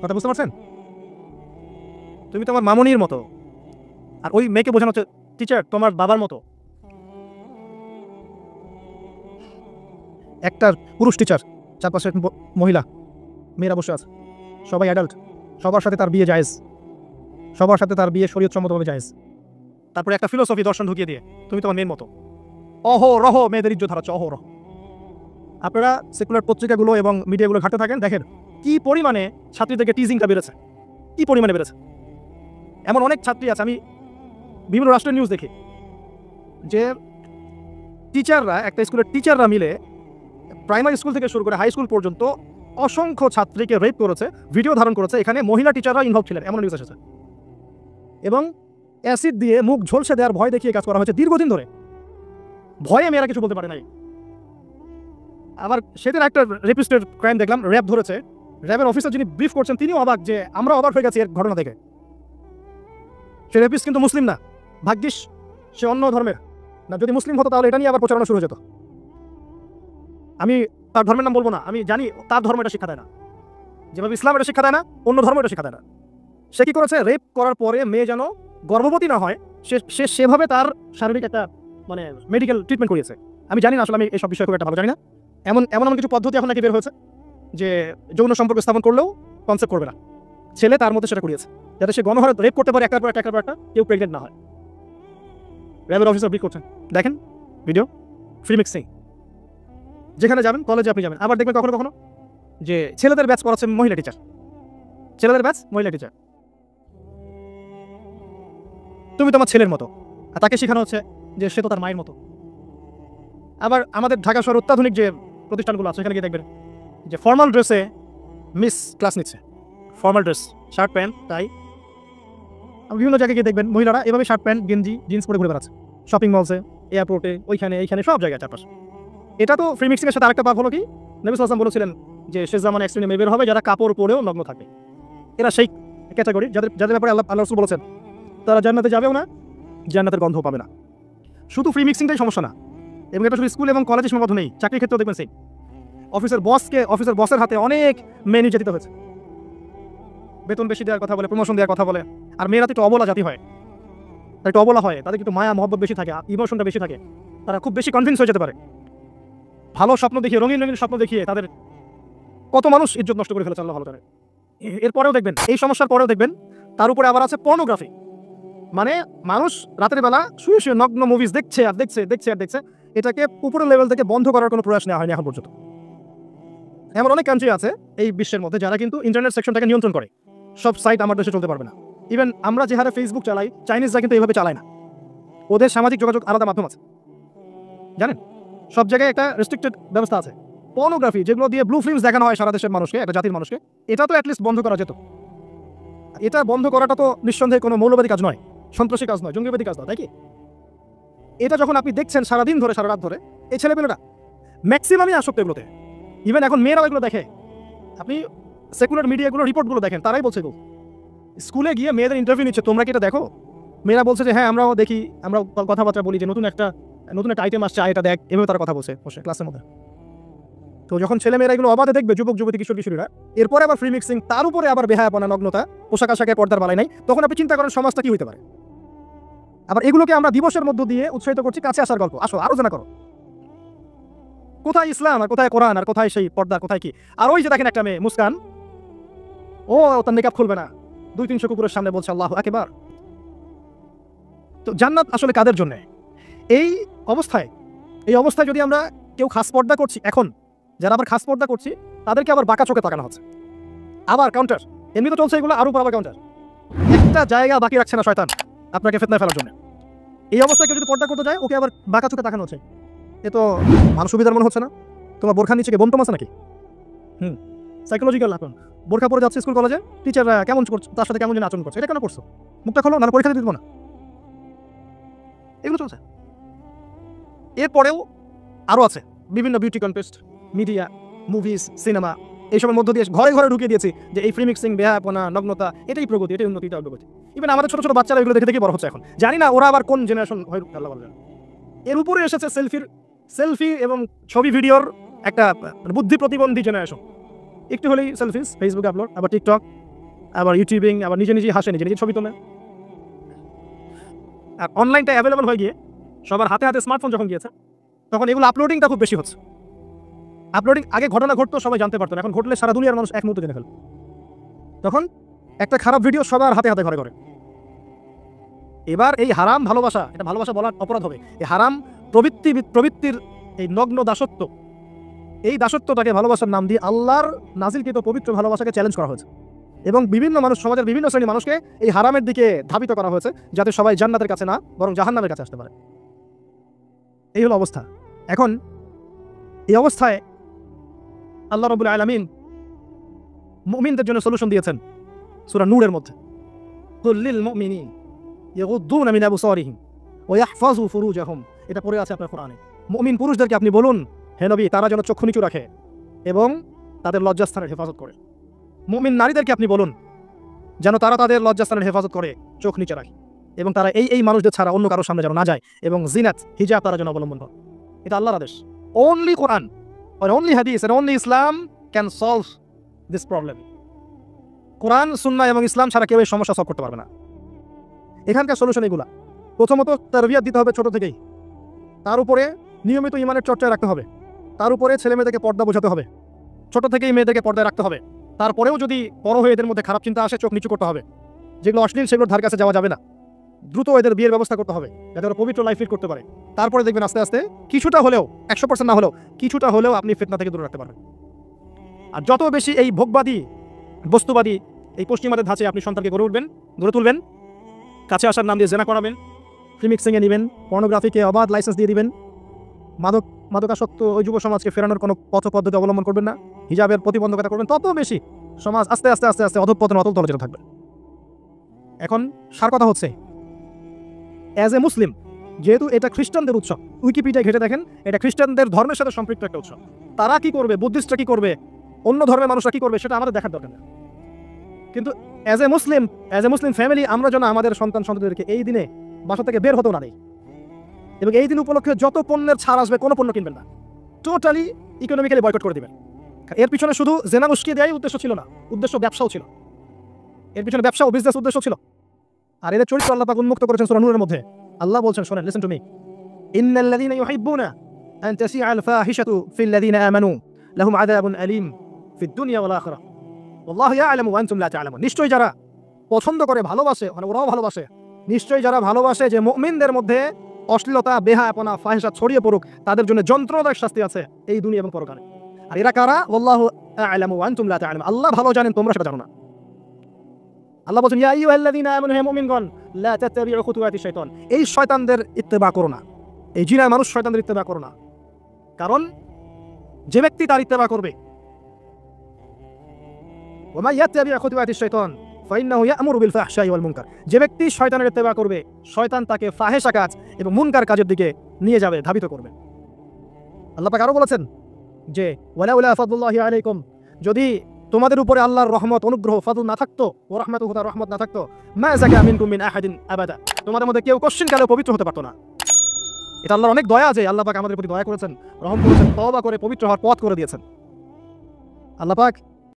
কথা বুঝতে পারছেন? তুমি তো আমার মামনির মতো, আর ওই মেয়েকে বোঝানো হচ্ছে টিচার তোমার বাবার মতো। একটা পুরুষ টিচার, চারপাশে মহিলা, মেয়েরা বসে আছে, সবাই অ্যাডাল্ট, সবার সাথে তার বিয়ে জায়েজ, সবার সাথে তার বিয়ে শরীয়তসম্মতভাবে জায়েজ। তারপরে একটা ফিলোসফি দর্শন ঢুকিয়ে দিয়ে তুমি তোমার মেয়ের মতো, অহরহ মেয়েদের ইজ্জত হারাচ্ছ, অহরহ। আপনারা সেকুলার পত্রিকাগুলো এবং মিডিয়াগুলো ঘাটতে থাকেন, দেখেন কি পরিমাণে ছাত্রীদেরকে টিজিংটা বেড়েছে, কি পরিমাণে বেড়েছে। এমন অনেক ছাত্রী আছে, আমি বিভিন্ন রাষ্ট্রের নিউজ দেখি যে টিচাররা, একটা স্কুলের টিচাররা মিলে প্রাইমারি স্কুল থেকে শুরু করে হাই স্কুল পর্যন্ত অসংখ্য ছাত্রীকে রেপ করেছে, ভিডিও ধারণ করেছে, এখানে মহিলা টিচাররা ইনভলভ ছিলেন, এমন নিউজ এসেছে। এবং অ্যাসিড দিয়ে মুখ ঝলসে দেওয়ার ভয় দেখিয়ে কাজ করা হয়েছে দীর্ঘদিন ধরে, ভয়ে মেয়েরা কিছু বলতে পারে নাই। আবার সেদিন একটা রেপিস্টের ক্রাইম দেখলাম, র্যাব ধরেছে, র্যাবের অফিসার যিনি ব্রিফ করছেন তিনিও অবাক যে আমরা অবাক হয়ে গেছি এর ঘটনা দেখে। সে রেপিস্ট কিন্তু মুসলিম না, ভাগ্যিস সে অন্য ধর্মের না, যদি মুসলিম হতো তাহলে এটা নিয়ে আবার প্রচারণা শুরু হয়ে যেত। আমি তার ধর্মের নাম বলবো না, আমি জানি তার ধর্ম এটা শিক্ষা দেয় না, যেভাবে ইসলাম এটা শিক্ষা দেয় না, অন্য ধর্ম এটা শিক্ষা দেয় না। সে কি করেছে, রেপ করার পরে মেয়ে যেন গর্ভবতী না হয়, সে সেভাবে তার শারীরিক একটা মানে মেডিকেল ট্রিটমেন্ট করিয়েছে। আমি জানি না আসলে, আমি এইসব বিষয়ে খুব একটা ভালো জানি না। এমন কিছু পদ্ধতি এখন নাকি বের হয়েছে যে যৌন সম্পর্ক স্থাপন করলেও কনসেপ্ট করবে না, ছেলে তার মধ্যে সেটা করিয়েছে, যাতে সে গণহারে রেপ করতে পারে একটার পর একটা, কেউ প্রেগনেন্ট না হয়। র্যাবের অফিসার ব্রিফ করছেন, দেখেন ভিডিও, ফ্রি মিক্সিং। যেখানে যাবেন, কলেজে আপনি যাবেন, আবার দেখবেন কখনো কখনো যে ছেলেদের ব্যাচ পড়াচ্ছে মহিলা টিচার, তুমি তোমার ছেলের মতো, আর তাকে শেখানো হচ্ছে যে সে তো তার মায়ের মতো। আবার আমাদের ঢাকা শহর অত্যাধুনিক যে প্রতিষ্ঠানগুলো আছে সেখানে গিয়ে দেখবেন যে ফর্মাল ড্রেসে মিস ক্লাস নিচ্ছে, formal dress, shirt pant tie. বিভিন্ন জায়গায় গিয়ে দেখবেন মহিলারা এভাবে শার্ট প্যান্ট গেঞ্জি জিন্স পরে ঘুরে বেড়াচ্ছে, শপিং মলসে, এয়ারপোর্টে, এইখানে সব জায়গায় চারপাশে। এটা তো ফ্রি মিক্সিং এর সাথে আরেকটা পাপ হলো কি, নবী সাল্লাল্লাহু আলাইহি ওয়াসাল্লাম বলেছিলেন যে শেষ জামানে এক শ্রেণী মেয়ে বের হবে যারা কাপড় পরেও নগ্ন থাকবে। এরা সেই ক্যাটাগরি যাদের ব্যাপারে আল্লাহ রাসূল বলেছেন তারা জান্নাতে যাবেও না, জান্নাতের গন্ধ পাবে না। শুধু ফ্রি মিক্সিংটাই সমস্যা না, এবং এটা শুধু স্কুল এবং কলেজে সীমাবদ্ধ নেই, চাকরির ক্ষেত্রেও দেখবেন সেই অফিসের বসের হাতে অনেক মেয়ে নির্যাতিত হয়েছে, বেতন বেশি দেওয়ার কথা বলে, প্রমোশন দেওয়ার কথা বলে। আর মেয়েরা তো একটু অবলা জাতি হয়, একটু অবলা হয়, তাদের একটু মায়া মহব্বত বেশি থাকে, ইমোশনটা বেশি থাকে, তারা খুব বেশি কনভিন্স হয়ে যেতে পারে। ভালো স্বপ্ন দেখিয়ে, রঙিন স্বপ্ন দেখিয়ে তাদের কত মানুষ ইজ্জত নষ্ট করে ফেলেছে আল্লাহ ভালো জানে। এরপরেও দেখবেন, এই সমস্যার পরেও দেখবেন তার উপরে আবার আছে পর্নোগ্রাফি, মানে মানুষ রাতের বেলা শুয়ে শুয়ে নগ্ন মুভিজ দেখছে আর দেখছে। এটাকে উপরের লেভেল থেকে বন্ধ করার কোনো প্রয়াস নেওয়া হয়নি এখন পর্যন্ত। এমন অনেক কান্ট্রি আছে এই বিশ্বের মধ্যে যারা কিন্তু ইন্টারনেট সেকশনটাকে নিয়ন্ত্রণ করে, সব সাইট আমার দেশে চলতে পারবে না। ইভেন আমরা যে হারে ফেসবুক চালাই, চাইনিজরা কিন্তু এইভাবে চালায় না, ওদের সামাজিক যোগাযোগ আলাদা মাধ্যম আছে, জানেন, সব জায়গায় একটা রেস্ট্রিক্টেড ব্যবস্থা আছে। পর্নোগ্রাফি যেগুলো দিয়ে ব্লু ফিল্মস দেখানো হয় সারা দেশের মানুষকে, একটা জাতির মানুষকে, এটা তো অ্যাটলিস্ট বন্ধ করা যেত। এটা বন্ধ করাটা তো নিঃসন্দেহে কোনো মৌলবাদী কাজ নয়, সন্ত্রাসী কাজ নয়, জঙ্গিবাদী কাজ নয়, তাই কি? এটা যখন আপনি দেখছেন সারাদিন ধরে, সারা রাত ধরে, এই ছেলেপেলেরা ম্যাক্সিমামই আসক্ত এগুলোতে। ইভেন এখন মেয়েরাও এগুলো দেখে, আপনি সেকুলার মিডিয়াগুলো রিপোর্টগুলো দেখেন, তারাই বলছে এগুলো। স্কুলে গিয়ে মেয়েদের ইন্টারভিউ নিচ্ছে, তোমরা কি এটা দেখো? মেয়েরা বলছে যে হ্যাঁ আমরাও দেখি, আমরা কথাবার্তা বলি যে নতুন একটা আইটেম আসছে, এটা দেখ, এভাবে তারা কথা বলছে বসে ক্লাসের মধ্যে। তো যখন ছেলেমেয়েরা এগুলো অবাধে দেখবে, যুবক যুবতী কিশোরীরা, এরপরে আবার ফ্রি মিক্সিং, তার উপরে আবার বেহায়াপনা, নগ্নতা, পোশাক আশাকের পর্দার বালাই নাই, তখন আপনি চিন্তা করেন সমাজটা কি হতে পারে। আবার এগুলোকে আমরা দিবসের মধ্য দিয়ে উৎসাহিত করছি, কাছে আসার গল্প, আসো আরো জানা করো। কোথায় ইসলাম আর কোথায় কোরআন আর কোথায় সেই পর্দা, কোথায় কি? আর ওই যে দেখেন একটা মেয়ে মুস্কান, ও তার নিকাব খুলবে না, 200-300 কুকুরের সামনে বলছে আল্লাহু আকবার। তো জান্নাত আসলে কাদের জন্য? এই অবস্থায় এই অবস্থায় যদি আমরা কেউ খাস পর্দা করছি, এখন যারা আবার খাস পর্দা করছি তাদেরকে আবার বাঁকা চোখে তাকানো হচ্ছে, আবার কাউন্টার, এমনি তো চলছে এগুলো, আরও আবার কাউন্টার, একটা জায়গা বাকি রাখছে না শয়তান আপনাকে ফিতনায় ফেলার জন্য। এই অবস্থায় কেউ যদি পর্দা করতে যায় ওকে আবার বাঁকা চোখে তাকানো হচ্ছে, এ তো ভালো সুবিধার মনে হচ্ছে না। তোমার বোরখার নিচে বন্টম আছে নাকি? সাইকোলজিক্যাল এখন বোরখা পরে যাচ্ছে স্কুল কলেজে, টিচাররা কেমন করছে, তার সাথে কেমন যেন আচরণ করছে, এটা কেন করছো? মুখটা খোলো, না পরীক্ষা দিতে দিব না। এগুলো চলছে। এরপরেও আরও আছে বিভিন্ন beauty contest, media, movies, cinema, এইসবের মধ্য দিয়ে ঘরে ঘরে ঢুকিয়ে দিয়েছি যে এই ফ্রি মিক্সিং, বেহাপনা, নগ্নতা, এটাই প্রগতি, এটাই উন্নতি, এটা অগ্রগতি। ইভেন আমাদের ছোট ছোট বাচ্চারা এগুলো দেখে দেখে বড় হচ্ছে এখন, জানি না ওরা আবার কোন জেনারেশন হয় আল্লাহ বলেন। এর উপরে এসেছে সেলফি এবং ছবি ভিডিওর একটা বুদ্ধি প্রতিবন্ধী জেনারেশন। একটু হলেই সেলফিস, ফেসবুকে আপলোড, আবার টিকটক, আবার ইউটিউবিং, আবার নিজে নিজেই হাসে, নিজে নিজে ছবি তোলে। আর অনলাইনটা অ্যাভেলেবল হয়ে গিয়ে সবার হাতে হাতে স্মার্টফোন যখন গিয়েছে তখন এগুলো আপলোডিংটা খুব বেশি হচ্ছে। আপলোডিং, আগে ঘটনা ঘটতো সবাই জানতে পারতো না, এখন ঘটলে সারা দুনিয়ার মানুষ এক মুহূর্তে জেনে ফেলে। তখন একটা খারাপ ভিডিও সবার হাতে হাতে ঘরে ঘরে। এবার এই হারাম ভালোবাসা, এটা ভালোবাসা বলার অপরাধ হবে, এই হারাম প্রবৃত্তির এই নগ্ন দাসত্ব, এই দাসত্বটাকে ভালোবাসার নাম দিয়ে আল্লাহর নাজিলকৃত পবিত্র ভালোবাসাকে চ্যালেঞ্জ করা হয়েছে এবং বিভিন্ন মানুষ, সমাজের বিভিন্ন শ্রেণীর মানুষকে এই হারামের দিকে ধাবিত করা হয়েছে যাতে সবাই জান্নাতের কাছে না বরং জাহান্নামের কাছে আসতে পারে। এই হলো অবস্থা। এখন এই অবস্থায় আল্লাহ রাব্বুল আলামিন মুমিনদের জন্য সলিউশন দিয়েছেন সূরা নূরের মধ্যে, কুল লিল মুমিনিন ইয়াগুদ্দুনা মিন আবসারিহিম ওয়া ইয়াহফাযু ফুরুজাহুম। এটা পড়ে আছে আপনার কোরআনে। মুমিন পুরুষদেরকে আপনি বলুন, হে নবী, তারা যেন চক্ষু নিচু রাখে এবং তাদের লজ্জাস্থানের হেফাজত করে। মুমিন নারীদেরকে আপনি বলুন যেন তারা তাদের লজ্জাস্থানের হেফাজত করে, চোখ নিচে রাখে এবং তারা এই মানুষদের ছাড়া অন্য কারোর সামনে যেন না যায় এবং জিনাত, হিজাব তারা যেন অবলম্বন করে। এটা আল্লাহর আদেশ। Only Quran or only hadith and only Islam can solve this problem. কোরআন, সুন্নাহ এবং ইসলাম ছাড়া কেউ এই সমস্যা সলভ করতে পারবে না। এখানকার সলিউশন এগুলা। প্রথমত তারবিয়াত দিতে হবে ছোট থেকেই, তার উপরে নিয়মিত ইমানের চর্চায় রাখতে হবে, তার উপরে ছেলে মেয়েদেরকে পর্দা বোঝাতে হবে, ছোট থেকেই মেয়েদেরকে পর্দায় রাখতে হবে। তারপরেও যদি বড় হয়ে এদের মধ্যে খারাপ চিন্তা আসে চোখ নিচু করতে হবে, যেগুলো অশ্লীল সেগুলোর ধার কাছে যাওয়া যাবে না। দ্রুত এদের বিয়ের ব্যবস্থা করতে হবে যাতে ওরা পবিত্র লাইফ লিড করতে পারে। তারপরে দেখবেন আস্তে আস্তে কিছুটা হলেও, 100% না হলেও কিছুটা হলেও আপনি ফিতনা থেকে দূরে রাখতে পারবেন। আর যত বেশি এই ভোগবাদী, বস্তুবাদী এই পশ্চিমাদের ধাঁচে আপনি সন্তানকে গড়ে তুলবেন, কাছে আসার নাম দিয়ে জেনা করাবেন, ফ্রি মিক্সিংয়ে নেবেন, পর্নোগ্রাফিকে অবাধ লাইসেন্স দিয়ে দিবেন, মাদকাসক্ত ওই যুব সমাজকে ফেরানোর কোনো পথ পদ্ধতি অবলম্বন করবেন না, হিজাবের প্রতিবন্ধকতা করবেন, তত বেশি সমাজ আস্তে আস্তে আস্তে আস্তে অধঃপতন, অতল তলে যেতে থাকবে। এখন সার কথা হচ্ছে, অ্যাজ এ মুসলিম, যেহেতু এটা খ্রিস্টানদের উৎসব, উইকিপিডিয়া ঘেটে দেখেন এটা খ্রিস্টানদের ধর্মের সাথে সম্পৃক্ত একটা উৎসব। তারা কি করবে, বুদ্ধিস্টরা কি করবে, অন্য ধর্মের মানুষরা কি করবে, সেটা আমাদের দেখার দরকার নেই। কিন্তু অ্যাজ এ মুসলিম ফ্যামিলি আমরা যেন আমাদের সন্তানদেরকে এই দিনে বাসা থেকে বের হতেও না দেই এবং এই দিন উপলক্ষে যত পণ্যের ছাড় আসবে কোনো পণ্য কিনবেন না, টোটালি ইকোনমিক্যালি বয়কট করে দিবেন। এর পিছনে শুধু জেনা উস্কিয়ে দেওয়াই উদ্দেশ্য ছিল না, উদ্দেশ্য ব্যবসাও ছিল, এর পিছনে ব্যবসা ও বিজনেস উদ্দেশ্য ছিল। আর এদের চরিত্র আল্লাহ পাক উন্মুক্ত করেছেন সূরা নূরের মধ্যে। আল্লাহ বলছেন, শোনেন, লিসেন টু মি, ইন্নাল্লাযীনা ইউহিব্বুনা আন তাসিআল ফাহিশাতু ফিল্লাযীনা আমানু লাহুম আযাবুন আলীম ফিদ দুনিয়া ওয়াল আখিরাহ ওয়াল্লাহু ইয়া'লামু ওয়া আনতুম লা তা'লামুন। নিশ্চয়ই যারা পছন্দ করে, ভালোবাসে, মানে ওরাও ভালোবাসে, নিশ্চয়ই যারা ভালোবাসে যে মুমিনদের মধ্যে অশ্লীলতা, বেহায়াপনা, ফাহিশা ছড়িয়ে পড়ুক, তাদের জন্য যন্ত্রণাদায়ক শাস্তি আছে এই দুনিয়া এবং পরকালে। আর এরা কারা? ওয়াল্লাহু ইয়া'লামু ওয়া আনতুম লা তা'লামুন। আল্লাহ ভালো জানেন, তোমরা সেটা জানো না। আল্লাহ বলেন, ইয়া আইয়ুহাল্লাযীনা আমানু, হে মুমিনগণ, লা তাত্তাবিউ খুতুওয়াতিশ শাইতান, এই শয়তানদের ইত্তেবা করো না, এই জিনা মানুষ শয়তানদের ইত্তেবা করো না। কারণ যে ব্যক্তি তার ইত্তেবা করবে, ওয়া মান ইয়াত্তাবিউ খুতুওয়াতিশ শাইতান ফাইন্নাহু ইয়া'মুরু বিল ফাহশাই ওয়াল মুনকার, যে ব্যক্তি শয়তানের ইত্তেবা করবে, শয়তান তাকে ফাহেশা কাজ এবং মুনকার কাজের দিকে নিয়ে যাবে, ধাবিত করবে। আল্লাহ পাক আরো বলেছেন যে ওয়ালাউলা ফাদলুল্লাহি আলাইকুম, যদি তোমাদের উপরে আল্লাহর রহমত, অনুগ্রহ, ফাদল না থাকতো, ও রাহমাতুহু, তার রহমত না থাকতো, মা যাকা মিনকুম মিন আহাদিন আবাদা, তোমাদের মধ্যে কেউ কোশ্চিনকালেও পবিত্র হতে পারতো না। এটা আল্লাহর অনেক দয়া যে আল্লাহ পাক আমাদের প্রতি দয়া করেছেন, রহম করেছেন, তওবা করে পবিত্র হওয়ার পথ করে দিয়েছেন। আল্লাহ পাক